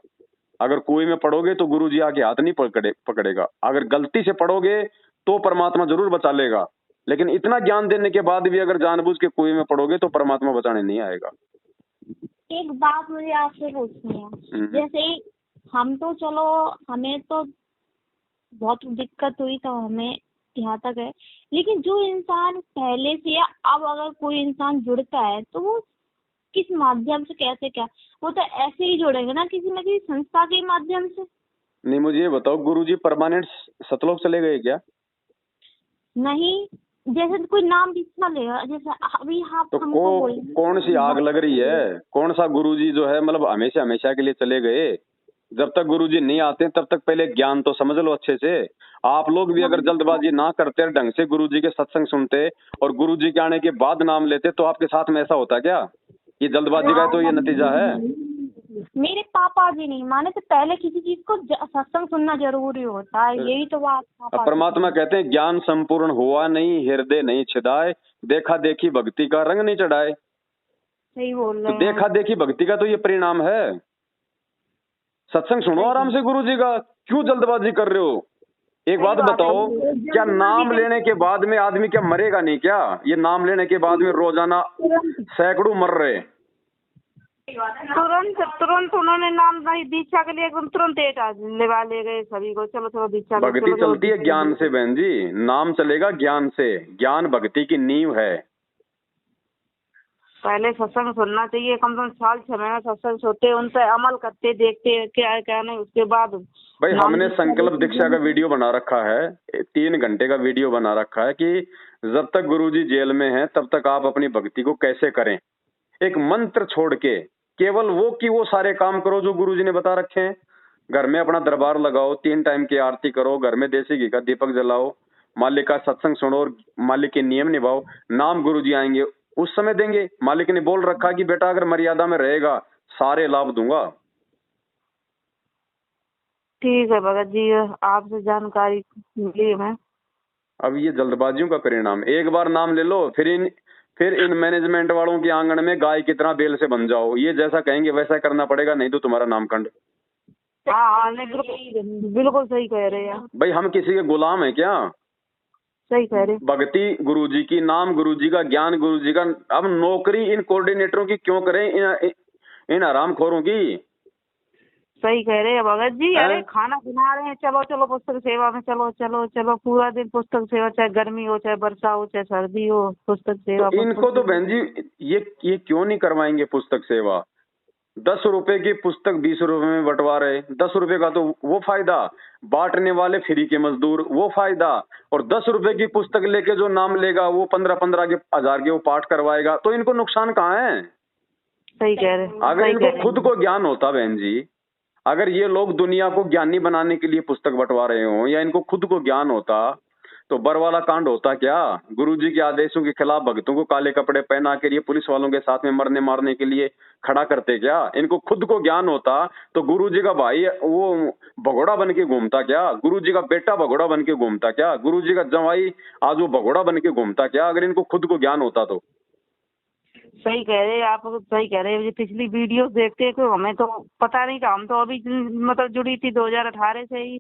अगर कुएं में पड़ोगे तो गुरुजी आके हाथ नहीं पकड़ेगा, अगर गलती से पड़ोगे तो परमात्मा जरूर बचा लेगा, लेकिन इतना ज्ञान देने के बाद भी अगर जानबूझ के कुएं में पड़ोगे तो परमात्मा बचाने नहीं आएगा। एक बात मुझे आपसे पूछनी है, जैसे हम तो चलो हमें तो बहुत दिक्कत हुई तो हमें यहाँ तक है, लेकिन जो इंसान पहले से या अब अगर कोई इंसान जुड़ता है तो वो किस माध्यम से, कैसे, क्या वो तो ऐसे ही जुड़ेंगे ना किसी न किसी संस्था के माध्यम से। नहीं, मुझे ये बताओ, गुरुजी परमानेंट सतलोक चले गए क्या? नहीं, जैसे कोई नाम बिस्मा लेगा, जैसे अभी आप तो कौन सी आग लग रही है? कौन सा गुरुजी जो है मतलब हमेशा हमेशा के लिए चले गए? जब तक गुरुजी नहीं आते तब तक पहले ज्ञान तो समझ लो अच्छे से। आप लोग भी अगर जल्दबाजी ना करते, ढंग से गुरुजी के सत्संग सुनते और गुरुजी के आने के बाद नाम लेते तो आपके साथ में ऐसा होता क्या? ये जल्दबाजी का तो ये नतीजा है। मेरे पापा जी नहीं माने तो पहले किसी चीज को सत्संग सुनना जरूरी होता है, यही तो बात। परमात्मा कहते हैं ज्ञान संपूर्ण हुआ नहीं, हृदय नहीं छिदाए, देखा देखी भक्ति का रंग नहीं चढ़ाए। सही बोल रहे हैं। तो देखा देखी भक्ति का तो ये परिणाम है। सत्संग सुनो आराम से गुरुजी का, क्यों जल्दबाजी कर रहे हो? एक बात बताओ, क्या नाम लेने के बाद में आदमी क्या मरेगा नहीं क्या? ये नाम लेने के बाद में रोजाना सैकड़ों मर रहे। तुरंत उन्होंने नाम दीक्षा के लिए एकदम तुरंत लेवा ले गए सभी को, चलो चलो दीक्षा। भक्ति चलती है ज्ञान से बहन जी, नाम चलेगा ज्ञान से, ज्ञान भक्ति की नींव है। पहले सत्संग सुनना चाहिए, कम से कम साल 6 महीने सत्संग सुनते, उन पर अमल करते, देखते क्या है क्या नहीं, उसके बाद भाई हमने संकल्प दीक्षा का वीडियो बना रखा है, 3 घंटे का वीडियो बना रखा है कि जब तक गुरुजी जेल में हैं तब तक आप अपनी भक्ति को कैसे करें। एक मंत्र छोड़ के केवल वो सारे काम करो जो गुरुजी ने बता रखे हैं। घर में अपना दरबार लगाओ, 3 टाइम की आरती करो, घर में देसी घी का दीपक जलाओ, मालिक का सत्संग सुनो और मालिक के नियम निभाओ, नाम गुरुजी आएंगे उस समय देंगे। मालिक ने बोल रखा कि बेटा अगर मर्यादा में रहेगा सारे लाभ दूंगा। ठीक है भगत जी, आपसे जानकारी मिली हमें। अब ये जल्दबाजियों का परिणाम, एक बार नाम ले लो फिर इन मैनेजमेंट वालों के आंगन में गाय की तरह बेल से बन जाओ। ये जैसा कहेंगे वैसा करना पड़ेगा, नहीं तो तुम्हारा नामकंड। हाँ नहीं, बिल्कुल सही कह रहे हैं भाई हम किसी के गुलाम है क्या? सही कह रहे। भक्ति गुरुजी की, नाम गुरुजी का, ज्ञान गुरुजी का। अब नौकरी इन कोऑर्डिनेटरों की क्यों करें, इन हरामखोरों की? सही कह रहे हैं भगत जी। अरे खाना बना रहे हैं, चलो चलो पुस्तक सेवा में, चलो चलो चलो, पूरा दिन पुस्तक सेवा, चाहे गर्मी हो चाहे वर्षा हो चाहे सर्दी हो, पुस्तक सेवा। तो इनको तो बहन जी ये क्यों नहीं करवाएंगे पुस्तक सेवा? 10 रुपए की पुस्तक 20 रुपए में बंटवा रहे, 10 रुपए का तो वो फायदा, बांटने वाले फ्री के मजदूर वो फायदा, और 10 रुपए की पुस्तक लेके जो नाम लेगा वो 15-15 के 1000 के वो पाठ करवाएगा। तो इनको नुकसान कहाँ है? सही कह रहे। अगर इनको खुद को ज्ञान होता बहन जी, अगर ये लोग दुनिया को ज्ञानी बनाने के लिए पुस्तक बंटवा रहे हो, या इनको खुद को ज्ञान होता तो बरवाला कांड होता क्या? गुरुजी के आदेशों के खिलाफ भक्तों को काले कपड़े पहना कर ये पुलिस वालों के साथ में मरने मारने के लिए खड़ा करते क्या? इनको खुद को ज्ञान होता तो गुरुजी का भाई वो भगोड़ा बन के घूमता क्या? गुरुजी का बेटा भगोड़ा बन के घूमता क्या? गुरुजी का जवाई आज वो भगोड़ा बन के घूमता क्या, अगर इनको खुद को ज्ञान होता तो? सही कह रहे हैं आप, सही कह रहे हैं। पिछली वीडियो देखते तो हमें तो पता नहीं था, हम तो अभी मतलब जुड़ी थी 2018 से ही।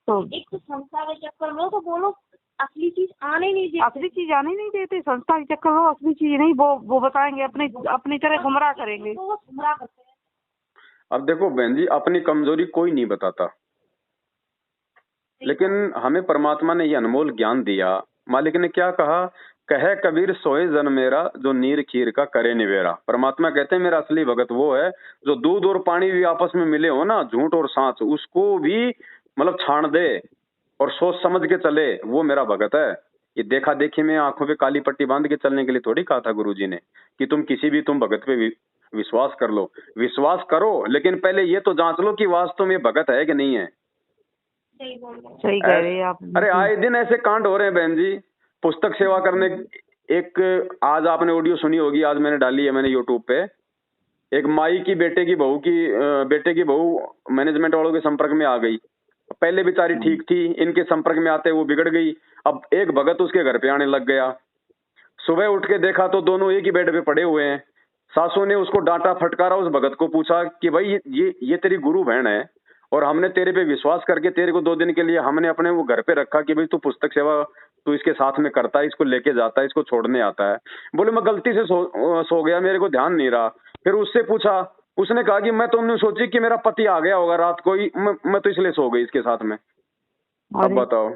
तो एक तो संस्था के चक्कर में तो बोलो असली चीज आने नहीं देते, असली चीज आने नहीं देते। संस्था के चक्कर में असली चीज नहीं, वो बताएंगे, अपनी तरह गुमराह करेंगे। तो वो गुमराह करते हैं। अब देखो बहन जी, अपनी कमजोरी कोई नहीं बताता, लेकिन हमें परमात्मा ने ये अनमोल ज्ञान दिया। मालिक ने क्या कहा? कहे कबीर सोए जन मेरा, जो नीर खीर का करे निवेरा। परमात्मा कहते हैं मेरा असली भगत वो है जो दूध और पानी भी आपस में मिले हो ना, झूठ और सांच, उसको भी मतलब छाण दे और सोच समझ के चले, वो मेरा भगत है। ये देखा देखी में आंखों पे काली पट्टी बांध के चलने के लिए थोड़ी कहा था गुरुजी ने कि तुम भगत पे विश्वास कर लो। विश्वास करो, लेकिन पहले ये तो जांच लो कि वास्तव में भगत है कि नहीं है। सही कह रहे हैं आप। अरे आए दिन ऐसे कांड हो रहे हैं बहन जी, पुस्तक सेवा करने। एक आज आपने ऑडियो सुनी होगी, आज मैंने डाली है मैंने यूट्यूब पे। एक माई की बेटे की बहू मैनेजमेंट वालों के संपर्क में आ गई। पहले बेचारी ठीक थी, इनके संपर्क में आते वो बिगड़ गई। अब एक भगत उसके घर पे आने लग गया। सुबह उठ के देखा तो दोनों एक ही बेड पे पड़े हुए हैं। सासू ने उसको डांटा फटकारा, उस भगत को पूछा कि भाई ये तेरी गुरु बहन है और हमने तेरे पे विश्वास करके तेरे को 2 दिन के लिए हमने अपने वो घर पे रखा कि भाई तू पुस्तक सेवा तू इसके साथ में करता है, इसको लेके जाता है, इसको छोड़ने आता है। बोले मैं गलती से सो गया, मेरे को ध्यान नहीं रहा। फिर उससे पूछा, उसने कहा कि मैं तुमने सोची कि मेरा पति आ गया होगा रात को ही, मैं तो इसलिए सो गई इसके साथ में। अब बताओ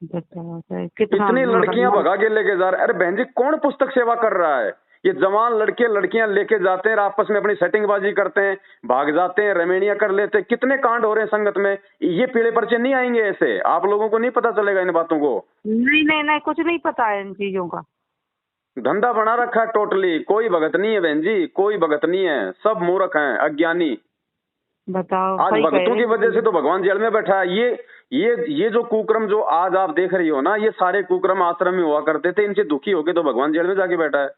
कितनी लड़कियां भगा के लेके जा रहे। अरे बहन जी कौन पुस्तक सेवा कर रहा है? ये जवान लड़के लड़कियां लेके जाते हैं, आपस में अपनी सेटिंगबाजी करते हैं, भाग जाते हैं, रेमेनिया कर लेते हैं। कितने कांड हो रहे हैं संगत में। ये पीले पर्चे नहीं आएंगे ऐसे, आप लोगों को नहीं पता चलेगा इन बातों को। नहीं कुछ नहीं पता है इन चीजों का। धंधा बना रखा है टोटली। कोई भगत नहीं है बहन जी, कोई भगत नहीं है, सब मूर्ख हैं, अज्ञानी। बताओ आज भक्तों की वजह से तो भगवान जेल में बैठा है। ये जो कुक्रम जो आज आप देख रही हो ना, ये सारे कुक्रम आश्रम में हुआ करते थे, इनसे दुखी होके तो भगवान जेल में जाके बैठा है।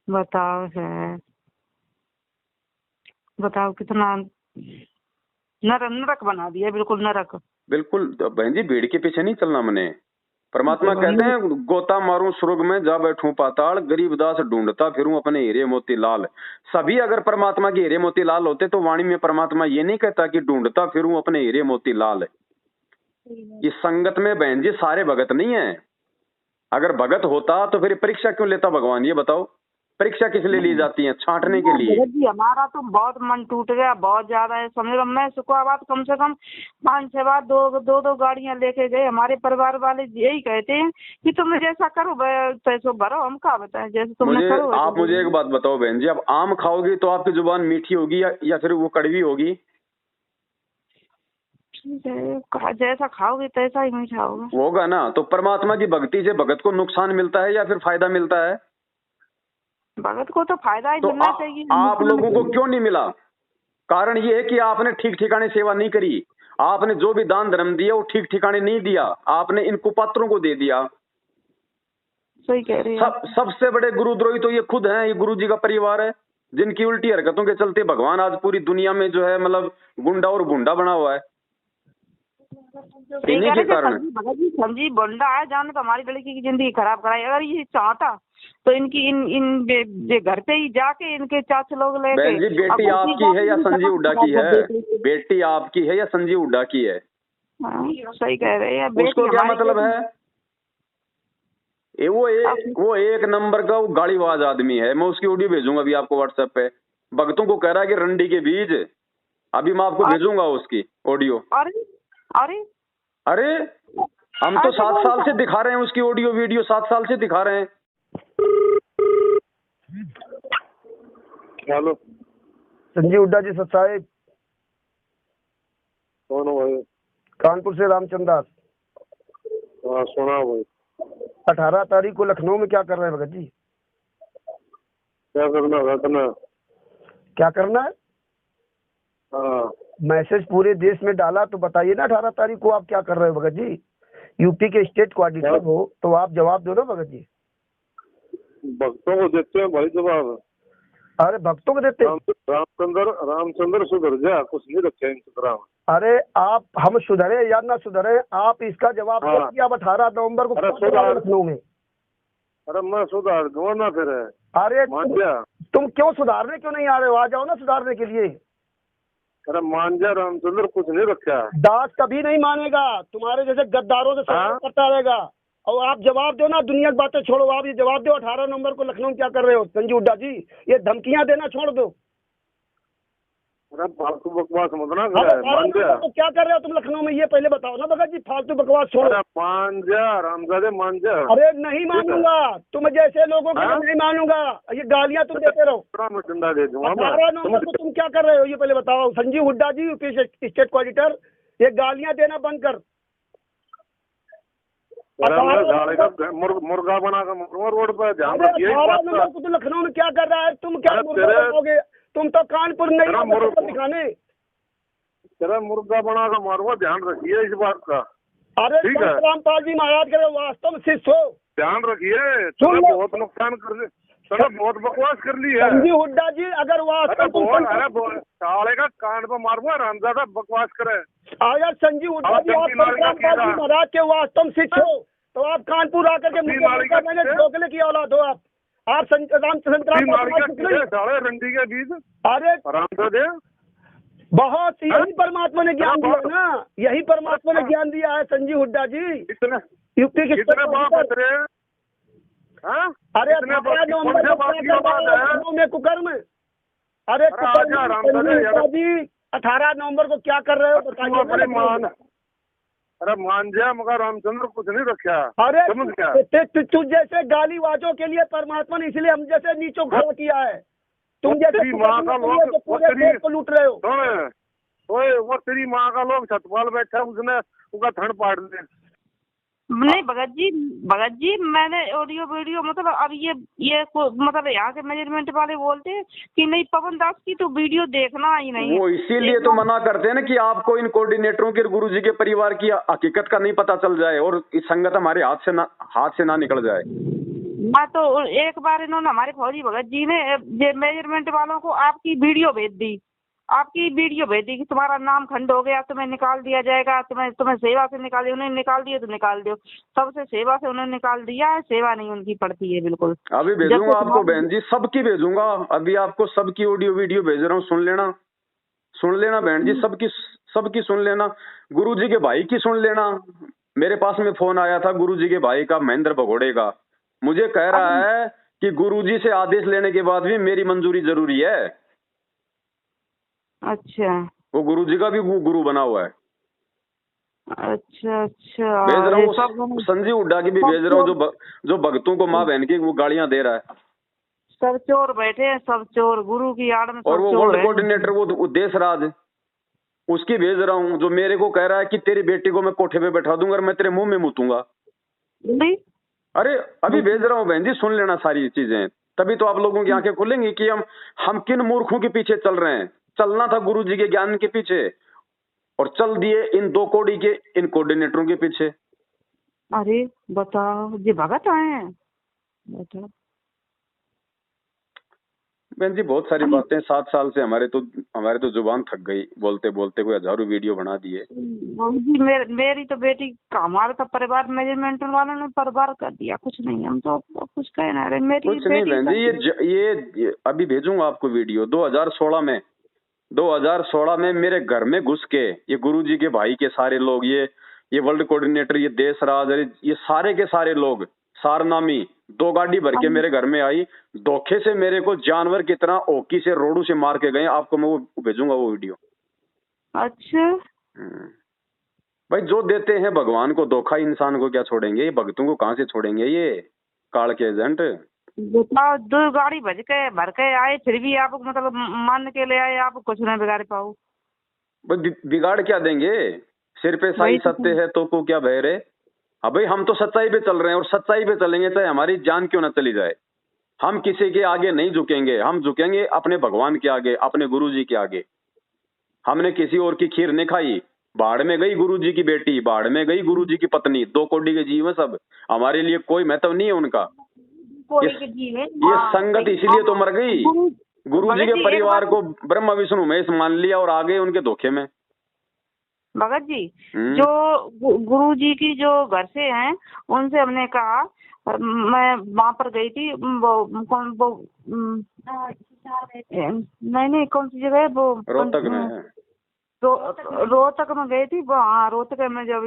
बताओ है, बताओ कितना नरक बना दिया, बिल्कुल नरक। बिल्कुल बहन जी, भीड़ के पीछे नहीं चलना मने। परमात्मा कहते हैं गोता मारूं स्वर्ग में, जा बैठूं पाताल, गरीबदास ढूंढता फिरूं अपने हीरे मोती लाल। सभी अगर परमात्मा के हीरे मोती लाल होते तो वाणी में परमात्मा ये नहीं कहता कि ढूंढता फिरूं अपने हीरे मोती लाल। इस संगत में बहन जी सारे भगत नहीं है। अगर भगत होता तो फिर परीक्षा क्यों लेता भगवान, ये बताओ। परीक्षा किस लिए ली जाती है? छांटने के लिए। जी हमारा तो बहुत मन टूट गया, बहुत ज्यादा है। समझ लो मैं शुक्रवार कम से कम 5-6 बार दो गाड़ियां लेके गए। हमारे परिवार वाले यही कहते हैं कि तुम जैसा करो पैसों भरो, हम क्या बताएं जैसे तुमने करो। आप मुझे एक बात बताओ बहन जी, अब आम खाओगी तो आपकी जुबान मीठी होगी या फिर वो कड़वी होगी? जैसा खाओगे तैसा ही मीठा होगा ना। तो परमात्मा की भक्ति से भगत को नुकसान मिलता है या फिर फायदा मिलता है? भगत को तो फायदा ही मिलना चाहिए। आप लोगों को क्यों नहीं मिला? कारण ये है कि आपने ठीक ठिकाने सेवा नहीं करी। आपने जो भी दान धर्म दिया वो ठीक ठिकाने नहीं दिया, आपने इन कुपात्रों को दे दिया। सही कह रहे हैं। सबसे बड़े गुरुद्रोही तो ये खुद हैं, ये गुरु जी का परिवार है, जिनकी उल्टी हरकतों के चलते भगवान आज पूरी दुनिया में जो है मतलब गुंडा और गुंडा बना हुआ है, इन्हीं के कारण। संजीव बंडा है, जाने तो हमारी लड़की की जिंदगी खराब कराई। अगर ये चाहता तो इनकी इन घर पे ही जाके इनके चाचा लोग ले। बहन जी, बेटी आपकी है या संजीव हुड्डा की है? बेटी आपकी है या संजीव हुड्डा की है? सही कह रहे हैं। उसको क्या मतलब है? वो एक नंबर का वो गाड़ीबाज आदमी है। मैं उसकी ऑडियो भेजूंगा अभी आपको व्हाट्सएप पे। भक्तों को कह रहा है कि रंडी के बीज, अभी मैं आपको भेजूंगा उसकी ऑडियो। अरे हम तो 7 साल से दिखा रहे हैं उसकी ऑडियो वीडियो, 7 साल से दिखा रहे हैं। हेलो, संजीव हुड्डा जी साहब। कौन हो भाई? कानपुर से रामचंद्र दास। हाँ सुना भाई। 18 तारीख को लखनऊ में क्या कर रहे हैं भगत जी? क्या करना क्या करना है? हाँ मैसेज पूरे देश में डाला तो बताइए ना 18 तारीख को आप क्या कर रहे हो भगत जी? यूपी के स्टेट कोऑर्डिनेटर हो तो आप जवाब दो ना भगत जी। भक्तों को देते हैं भाई जवाब। अरे भक्तों को देते? रामचंद्र सुधर जा, कुछ नहीं रखे इंस्टाग्राम। अरे आप, हम सुधरे या ना सुधरे, आप इसका जवाब दो कि आप 18 नवंबर को लखनऊ में। अरे मैं सुधार दूंगा ना फिर। अरे तुम क्यों सुधारने क्यों नहीं आ रहे हो? आ जाओ ना सुधारने के लिए। अरे मान जा, रामचंद्र कुछ नहीं रखा। दास कभी नहीं मानेगा, तुम्हारे जैसे गद्दारों से करता रहेगा। और आप जवाब दो ना, दुनिया की बातें छोड़ो, आप ये जवाब दो 18 नवंबर को लखनऊ में क्या कर रहे हो? संजीव हुड्डा जी, ये धमकियां देना छोड़ दो। अरे फालतू बकवास मत ना कर। मान जा, तो क्या कर रहे हो तुम लखनऊ में, ये पहले बताओ ना भगत जी। फालतू बकवास छोड़ो। मान जा रामजादे, मान जा। अरे नहीं मानूंगा, तुम जैसे लोगों को नहीं मानूंगा। ये गालियां तुम देते रहो। डंडा दे दूंगा। 18 नवंबर को तुम क्या कर रहे हो ये पहले बताओ। संजीव हुड्डा जी, यूपी स्टेट कोऑर्डिनेटर, ये गालियां देना बंद कर। मुर्गा बना कर रोड पर ध्यान रखिए। 18 नवंबर को तो लखनऊ में क्या कर रहा है? तुम क्या मुर्गा बनाओगे? तुम तो कानपुर नहीं दिखाने। तेरा मुर्गा बना कर मारूंगा, ध्यान रखिए इस बात का। अरे रामपाल जी महाराज के वास्तव में शिष्य हो, ध्यान रखिए। तुमने बहुत नुकसान कर ली, बहुत बकवास कर ली है। संजीव हुड्डा जी, अगर वास्तव साले का कान पर मारूंगा, रामजादा बकवास करे। अगर संजीव हुड्डा जी आप रामपाल जी महाराज के वास्तव शिष्य हो तो आप कानपुर आकर के ढोकले की औलाद हो। आप रामचंद्र रंडी के बीज। अरे रामजादे, बहुत यही परमात्मा ने ज्ञान दिया ना, यही परमात्मा ने ज्ञान दिया है संजीव हुड्डा जी। यूपी के अरे 18 नवंबर में कुकर्म। अरे जी 18 नवंबर को क्या कर रहे हो बताइए। अरे मान जा, मगर रामचंद्र कुछ नहीं रखा। अरे तू जैसे गालीबाजों के लिए परमात्मा ने इसलिए हम जैसे नीचों खड़ा किया है। तुम जैसे पूरे देश को लूट रहे हो। वो तेरी माँ का लोग छतवाल बैठा, उसने उनका थड़ पाड़ ले। नहीं भगत जी मैंने ऑडियो वीडियो मतलब अब ये मतलब यहाँ के मैनेजमेंट वाले बोलते हैं कि नहीं पवन दास की तो वीडियो देखना ही नहीं। वो इसीलिए तो मना करते हैं ना कि आपको इन कोऑर्डिनेटरों के गुरु जी के परिवार की हकीकत का नहीं पता चल जाए और इस संगत हमारे हाथ से ना निकल जाए। हाँ तो एक बार इन्होंने हमारे फौजी भगत जी ने मैनेजमेंट वालों को आपकी वीडियो भेज दी कि तुम्हारा नाम खंड हो गया, तुम्हें निकाल दिया जाएगा, तुम्हें सेवा से निकाल, उन्हें निकाल दिया तो निकाल दो। सबसे सेवा से उन्होंने निकाल दिया है, सेवा नहीं उनकी पड़ती है बिल्कुल। अभी भेजूंगा आपको बहन जी, सबकी भेजूंगा। अभी आपको सबकी ऑडियो वीडियो भेज रहा हूँ, सुन लेना बहन जी, सबकी सुन लेना। गुरु जी के भाई की सुन लेना। मेरे पास में फोन आया था गुरु जी के भाई का, महेंद्र भगोड़े का। मुझे कह रहा है कि गुरु जी से आदेश लेने के बाद भी मेरी मंजूरी जरूरी है। अच्छा, वो गुरु जी का भी गुरु बना हुआ है। अच्छा भेज रहा हूँ, संजीव हुड्डा की भी भेज रहा हूँ, जो भक्तों को माँ बहन की वो गालियां दे रहा है। सब चोर बैठे हैं, सब चोर गुरु की आड़ में। और वो वर्ल्ड कोऑर्डिनेटर वो देशराज, उसकी भेज रहा हूँ, जो मेरे को कह रहा है कि तेरी बेटी को मैं कोठे पे बैठा दूंगा और मैं तेरे मुंह में मुतूंगा। अरे अभी भेज रहा हूँ बहन जी, सुन लेना सारी चीजें, तभी तो आप लोगों की आंखें खुलेंगी कि हम किन मूर्खों के पीछे चल रहे हैं। चलना था गुरु जी के ज्ञान के पीछे और चल दिए इन 2 कौड़ी के इन कोऑर्डिनेटरों के पीछे। अरे बताओ, जी भगत आए हैं, बताओ। बहन जी बहुत सारी बातें 7 साल से हमारे तो जुबान थक गई, बोलते बोलते कोई हजारों वीडियो बना दिए। जी मेरी तो बेटी का, हमारा तो परिवार मैनेजमेंट वालों ने बर्बाद कर दिया, कुछ नहीं, हम तो कुछ कह ना रहे। मेरी कुछ नहीं बहन जी, ये अभी भेजूंगा आपको वीडियो। 2016 में मेरे घर में घुस के ये गुरुजी के भाई के सारे लोग, ये वर्ल्ड कोऑर्डिनेटर, ये देशराज, ये सारे के सारे लोग, सारनामी 2 गाड़ी भर के मेरे घर में आई, धोखे से मेरे को जानवर की तरह ओकी से रोडू से मार के गए। आपको मैं वो भेजूंगा वो वीडियो। अच्छा भाई जो देते हैं भगवान को धोखा, इंसान को क्या छोड़ेंगे? ये भक्तों को कहाँ से छोड़ेंगे? ये काल के एजेंट। बताओ, 2 गाड़ी भर के आए, फिर भी आप मतलब मान के ले आए, आप कुछ नहीं बिगाड़ पाओ। बिगाड़ क्या देंगे? सिर पे साई सत्य है तो को क्या भय रे? हाँ भाई, हम तो सच्चाई पे चल रहे हैं और सच्चाई पे चलेंगे चाहे हमारी जान क्यों ना चली जाए। हम किसी के आगे नहीं झुकेंगे, हम झुकेंगे अपने भगवान के आगे, अपने गुरुजी के आगे। हमने किसी और की खीर नहीं खाई। बाढ़ में गई गुरुजी की बेटी, बाढ़ में गई गुरुजी की पत्नी, 2 कौड़ी के जीव है सब, हमारे लिए कोई महत्व नहीं है उनका। ये संगत इसलिए तो मर गई। गुरुजी के परिवार को ब्रह्मा विष्णु महेश मान लिया और आ गए उनके धोखे में। भगत जी, जो गुरुजी की जो घर से हैं, उनसे हमने कहा, मैं वहाँ पर गई थी, नहीं कौन सी जगह है वो, रोहतक में है। रोहतक में गई थी वो। हाँ, रोहतक में जब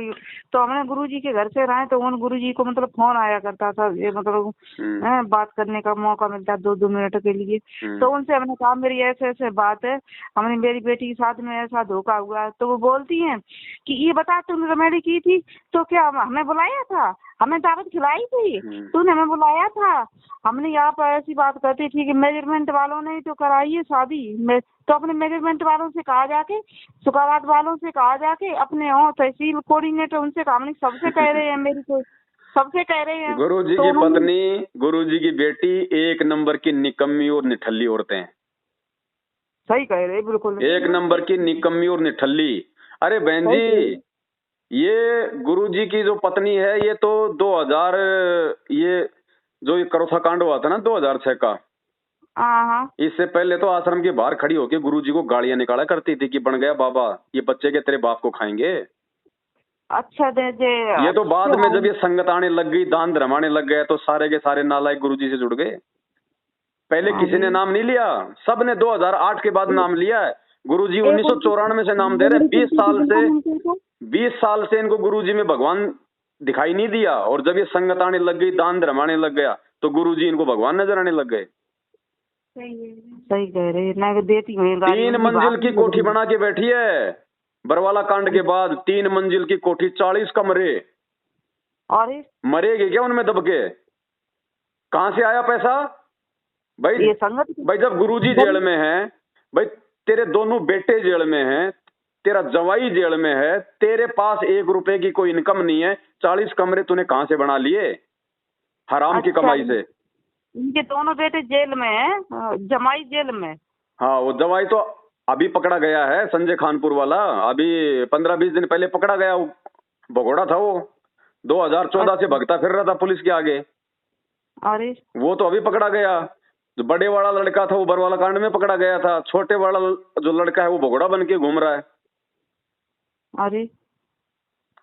तो हमने गुरुजी के घर से रहे, तो उन गुरुजी को मतलब फोन आया करता था, ये मतलब बात करने का मौका मिलता 2-2 मिनट के लिए। तो उनसे हमने कहा मेरी ऐसे ऐसे बात है, हमने मेरी बेटी के साथ में ऐसा धोखा हुआ। तो वो बोलती हैं कि ये बता, तुमने रेमेडी की थी तो क्या हमें बुलाया था? हमें दावत खिलाई थी? तूने हमें बुलाया था? हमने यहाँ पर ऐसी बात करती थी कि मेजरमेंट वालों ने तो कराई है शादी, तो अपने मैनेजमेंट वालों से कहा जाके, सुखाबाद वालों से कहा जाके, अपने तहसील कोऑर्डिनेटर उनसे कहा, हमने सबसे कह रहे हैं, मेरी तो सबसे कह रहे हैं। गुरुजी की पत्नी, गुरुजी की बेटी 1 नंबर की निकम्मी और निठल्ली औरतें हैं। सही कह रहे, बिल्कुल 1 नंबर की निकम्मी और निठल्ली। अरे बहन जी, ये गुरुजी की जो पत्नी है, ये तो 2000, ये जो ये करोथा कांड हुआ था ना 2006 का, इससे पहले तो आश्रम के बाहर खड़ी होकर गुरुजी को गालियां निकाला करती थी कि बन गया बाबा, ये बच्चे के तेरे बाप को खाएंगे। अच्छा ये तो बाद में जब ये संगत आने लग गई, दान धर्म आने लग गए, तो सारे के सारे नालायक गुरुजी से जुड़ गए। पहले किसी ने नाम नहीं लिया, सब ने 2008 के बाद नाम लिया है। गुरुजी 1994 से नाम दे रहे। 20 साल से इनको गुरुजी में भगवान दिखाई नहीं दिया, और जब ये संगत आने लग गई, दान धर्म आने लग गया, तो गुरुजी इनको भगवान नजर आने लग गए। सही कह रहे, मैं देती हूँ। 3 मंजिल की कोठी बना के बैठी है। बरवाला कांड के बाद 3 मंजिल की कोठी, 40 कमरे। और मरेगी क्या उनमें दब के? कहां से आया पैसा? भाई जब गुरुजी जेल में है, भाई तेरे दोनों बेटे जेल में हैं, तेरा जवाई जेल में है, तेरे पास 1 रुपए की कोई इनकम नहीं है, 40 कमरे तूने कहां से बना लिए हराम की कमाई से? इनके दोनों बेटे जेल में हैं, जमाई जेल में। हाँ, वो जवाई तो अभी पकड़ा गया है, संजय खानपुर वाला, अभी 15-20 दिन पहले पकड़ा गया। भगोड़ा था वो, 2014 से भगता फिर रहा था पुलिस के आगे। अरे वो तो अभी पकड़ा गया। जो बड़े वाला लड़का था वो बरवाला कांड में पकड़ा गया था, छोटे वाला जो लड़का है वो भगोड़ा बन के घूम रहा है। अरे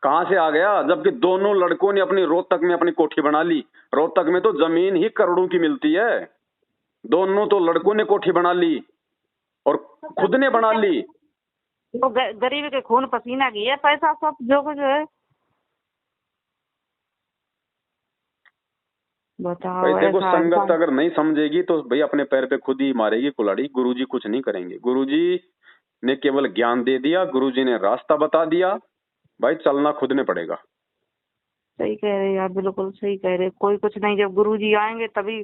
कहां से आ गया? जबकि दोनों लड़कों ने अपनी रोहतक में अपनी कोठी बना ली। रोहतक में तो जमीन ही करोड़ों की मिलती है। दोनों तो लड़कों ने कोठी बना ली और खुद ने बना ली। तो गरीब के खून पसीना की है पैसा सब जो कुछ है। बताओ। भाई देखो, संगत अगर नहीं समझेगी तो भाई अपने पैर पे खुद ही मारेगी कुल्हाड़ी। गुरुजी कुछ नहीं करेंगे। गुरुजी ने केवल ज्ञान दे दिया, गुरुजी ने रास्ता बता दिया, भाई चलना खुद ने पड़ेगा। सही कह रहे यार, बिल्कुल सही कह रहे। कोई कुछ नहीं, जब गुरुजी आएंगे तभी।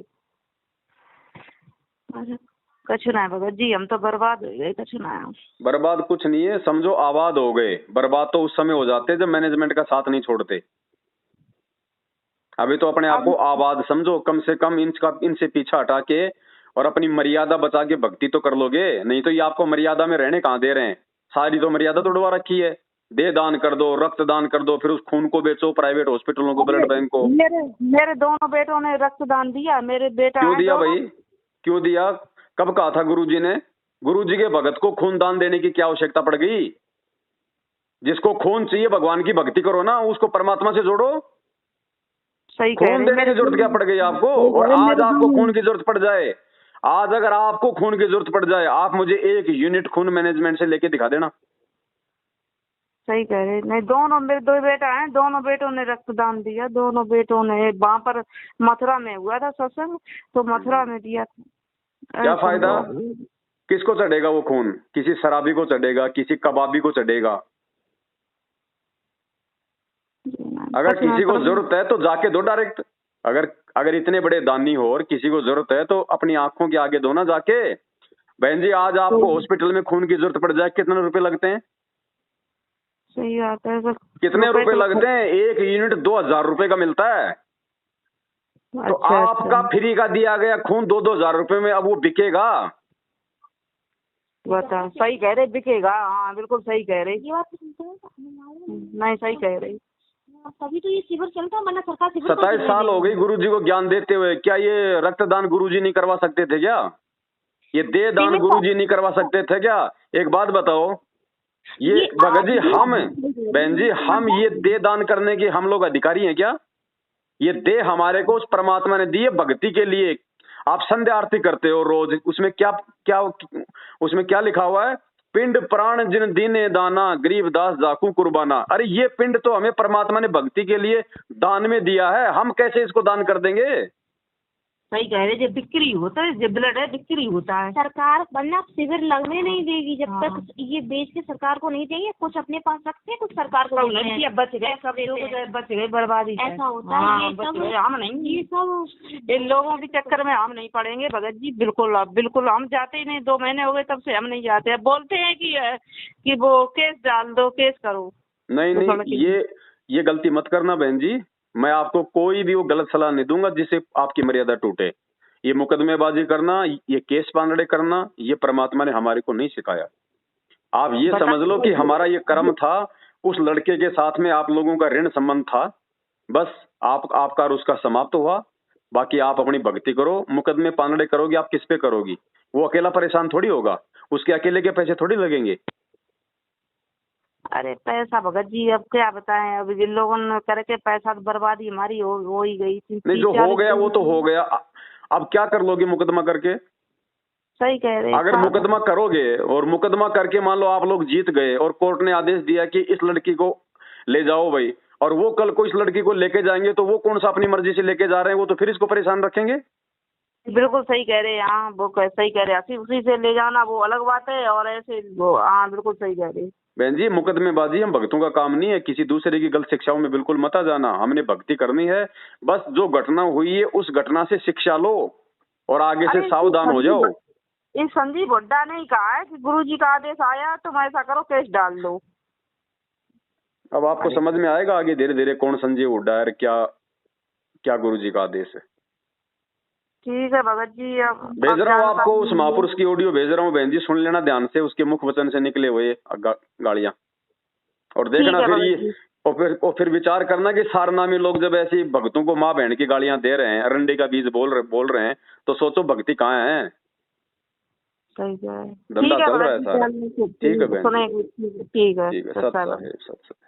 कछु ना भगत जी, हम तो बर्बाद हो गए। कछु ना, बर्बाद कुछ नहीं है, समझो आबाद हो गए। बर्बाद तो उस समय हो जाते जब मैनेजमेंट का साथ नहीं छोड़ते। अभी तो अपने आप को आबाद समझो। कम से कम इनसे पीछा हटा के और अपनी मर्यादा बचा के भक्ति तो कर लोगे। नहीं तो ये आपको मर्यादा में रहने कहाँ दे रहे हैं। सारी तो मर्यादा तोड़वा रखी है। दे दान कर दो, रक्त दान कर दो, फिर उस खून को बेचो प्राइवेट हॉस्पिटलों को, ब्लड बैंक को। मेरे दोनों बेटों ने रक्तदान दिया। मेरे बेटा क्यों दिया भाई, क्यों दिया? कब कहा था गुरुजी ने? गुरुजी के भगत को खून दान देने की क्या आवश्यकता पड़ गई? जिसको खून चाहिए भगवान की भक्ति करो ना, उसको परमात्मा से जोड़ो। सही खून देने की जरूरत क्या पड़ गई आपको? और आज आपको खून की जरूरत पड़ जाए, आज अगर आपको खून की जरूरत पड़ जाए, आप मुझे 1 यूनिट खून मैनेजमेंट से लेके दिखा देना। सही कह रहे। नहीं, दोनों मेरे 2 बेटा हैं, दोनों बेटों ने रक्तदान दिया। दोनों बेटों ने वहां पर मथुरा में हुआ था सत्संग, तो मथुरा में दिया था। क्या फायदा? किसको चढ़ेगा वो खून? किसी शराबी को चढ़ेगा, किसी कबाबी को चढ़ेगा। अगर किसी को जरूरत है तो जाके दो डायरेक्ट। अगर इतने बड़े दानी हो और किसी को जरूरत है तो अपनी आंखों के आगे दो ना जाके। बहन जी, आज आपको हॉस्पिटल में खून की जरूरत पड़ जाए, कितने रुपए लगते हैं? सही बात है। कितने रुपए लगते हैं? 1 यूनिट 2000 रुपए का मिलता है। तो आपका फ्री का दिया गया खून 2-2 हजार रुपए में अब वो बिकेगा? बता, सही कह रहे, बिकेगा। हाँ बिल्कुल सही कह रहे। ये बात तो सुनते हैं। नहीं, सही कह रही। तभी तो ये शिविर चलता है, वरना सरकार शिविर 27 साल हो गई गुरुजी को ज्ञान देते हुए। क्या ये रक्तदान गुरुजी नहीं करवा सकते थे क्या? ये दे दान गुरुजी नहीं करवा सकते थे क्या? एक बात बताओ, ये भगत जी, हम बहन जी, हम ये दे दान करने के हम लोग अधिकारी हैं क्या? ये दे हमारे को उस परमात्मा ने दी है भक्ति के लिए। आप संध्या आरती करते हो रोज, उसमें क्या क्या उसमें क्या लिखा हुआ है? पिंड प्राण जिन दीने दाना, गरीब दास जाकू कुर्बाना। अरे ये पिंड तो हमें परमात्मा ने भक्ति के लिए दान में दिया है, हम कैसे इसको दान कर देंगे? सही कह रहे। जब बिक्री होता है, जब ब्लड है बिक्री होता है। सरकार वरना शिविर लगने नहीं देगी जब तक ये बेच के सरकार को नहीं देंगे। कुछ अपने पास रखते हैं, कुछ सरकार को देते हैं। बच गए सब, बच गए, बर्बादी ऐसा होता है। ये सब हम नहीं, ये सब इन लोगों के चक्कर में हम नहीं पड़ेंगे भगत जी। बिल्कुल बिल्कुल हम जाते ही नहीं। 2 महीने हो गए तब से हम नहीं जाते। अब बोलते हैं कि वो केस डाल दो, केस करो। नहीं, ये गलती मत करना बहन जी। मैं आपको कोई भी वो गलत सलाह नहीं दूंगा जिससे आपकी मर्यादा टूटे। ये मुकदमेबाजी करना, ये केस पांगड़े करना, ये परमात्मा ने हमारे को नहीं सिखाया। आप ये समझ लो कि हमारा ये कर्म था, उस लड़के के साथ में आप लोगों का ऋण संबंध था। बस आपका और उसका समाप्त हुआ। बाकी आप अपनी भक्ति करो। मुकदमे पांगड़े करोगे आप किस पे करोगी? वो अकेला परेशान थोड़ी होगा, उसके अकेले के पैसे थोड़ी लगेंगे। अरे पैसा भगत जी अब क्या बताएं। अब जिन लोगों ने करके पैसा तो बर्बादी हमारी हो ही गई थी। नहीं, जो हो गया वो तो हो गया। अब क्या कर लोगे मुकदमा करके? सही कह रहे। अगर मुकदमा करोगे और मुकदमा करके मान लो आप लोग जीत गए और कोर्ट ने आदेश दिया कि इस लड़की को ले जाओ भाई, और वो कल को इस लड़की को लेके जाएंगे, तो वो कौन सा अपनी मर्जी से लेके जा रहे हैं? वो तो फिर इसको परेशान रखेंगे। बिल्कुल सही कह रहे हैं। हाँ वो सही कह रहे हैं। उसी से ले जाना वो अलग बात है, और ऐसे वो हाँ बिल्कुल सही कह रहे हैं। बहन जी, मुकदमेबाजी हम भक्तों का काम नहीं है। किसी दूसरे की गलत शिक्षाओं में बिल्कुल मत आ जाना। हमने भक्ति करनी है। बस जो घटना हुई है उस घटना से शिक्षा लो और आगे से सावधान हो जाओ। इस संजीव हुड्डा ने ही कहा है कि गुरुजी का आदेश आया तुम ऐसा करो, केस डाल दो। अब आपको समझ में आएगा आगे धीरे धीरे कौन संजीव हुड्डा है, क्या गुरुजी का आदेश है। ठीक है भगत जी। अब भेज रहा हूँ आपको उस महापुरुष की ऑडियो भेज रहा हूँ बहन जी, सुन लेना ध्यान से। उसके मुख वचन से निकले हुए गालियां, और देखना फिर ये और फिर विचार करना कि सारनामी लोग जब ऐसी भक्तों को माँ बहन की गालियां दे रहे हैं, अरंडी का बीज बोल रहे हैं, तो सोचो भक्ति कहाँ है। सही है। धंधा चल रहा है सारा। ठीक है बहन, ठीक है। ठीक है। सत्संग है, सत्संग।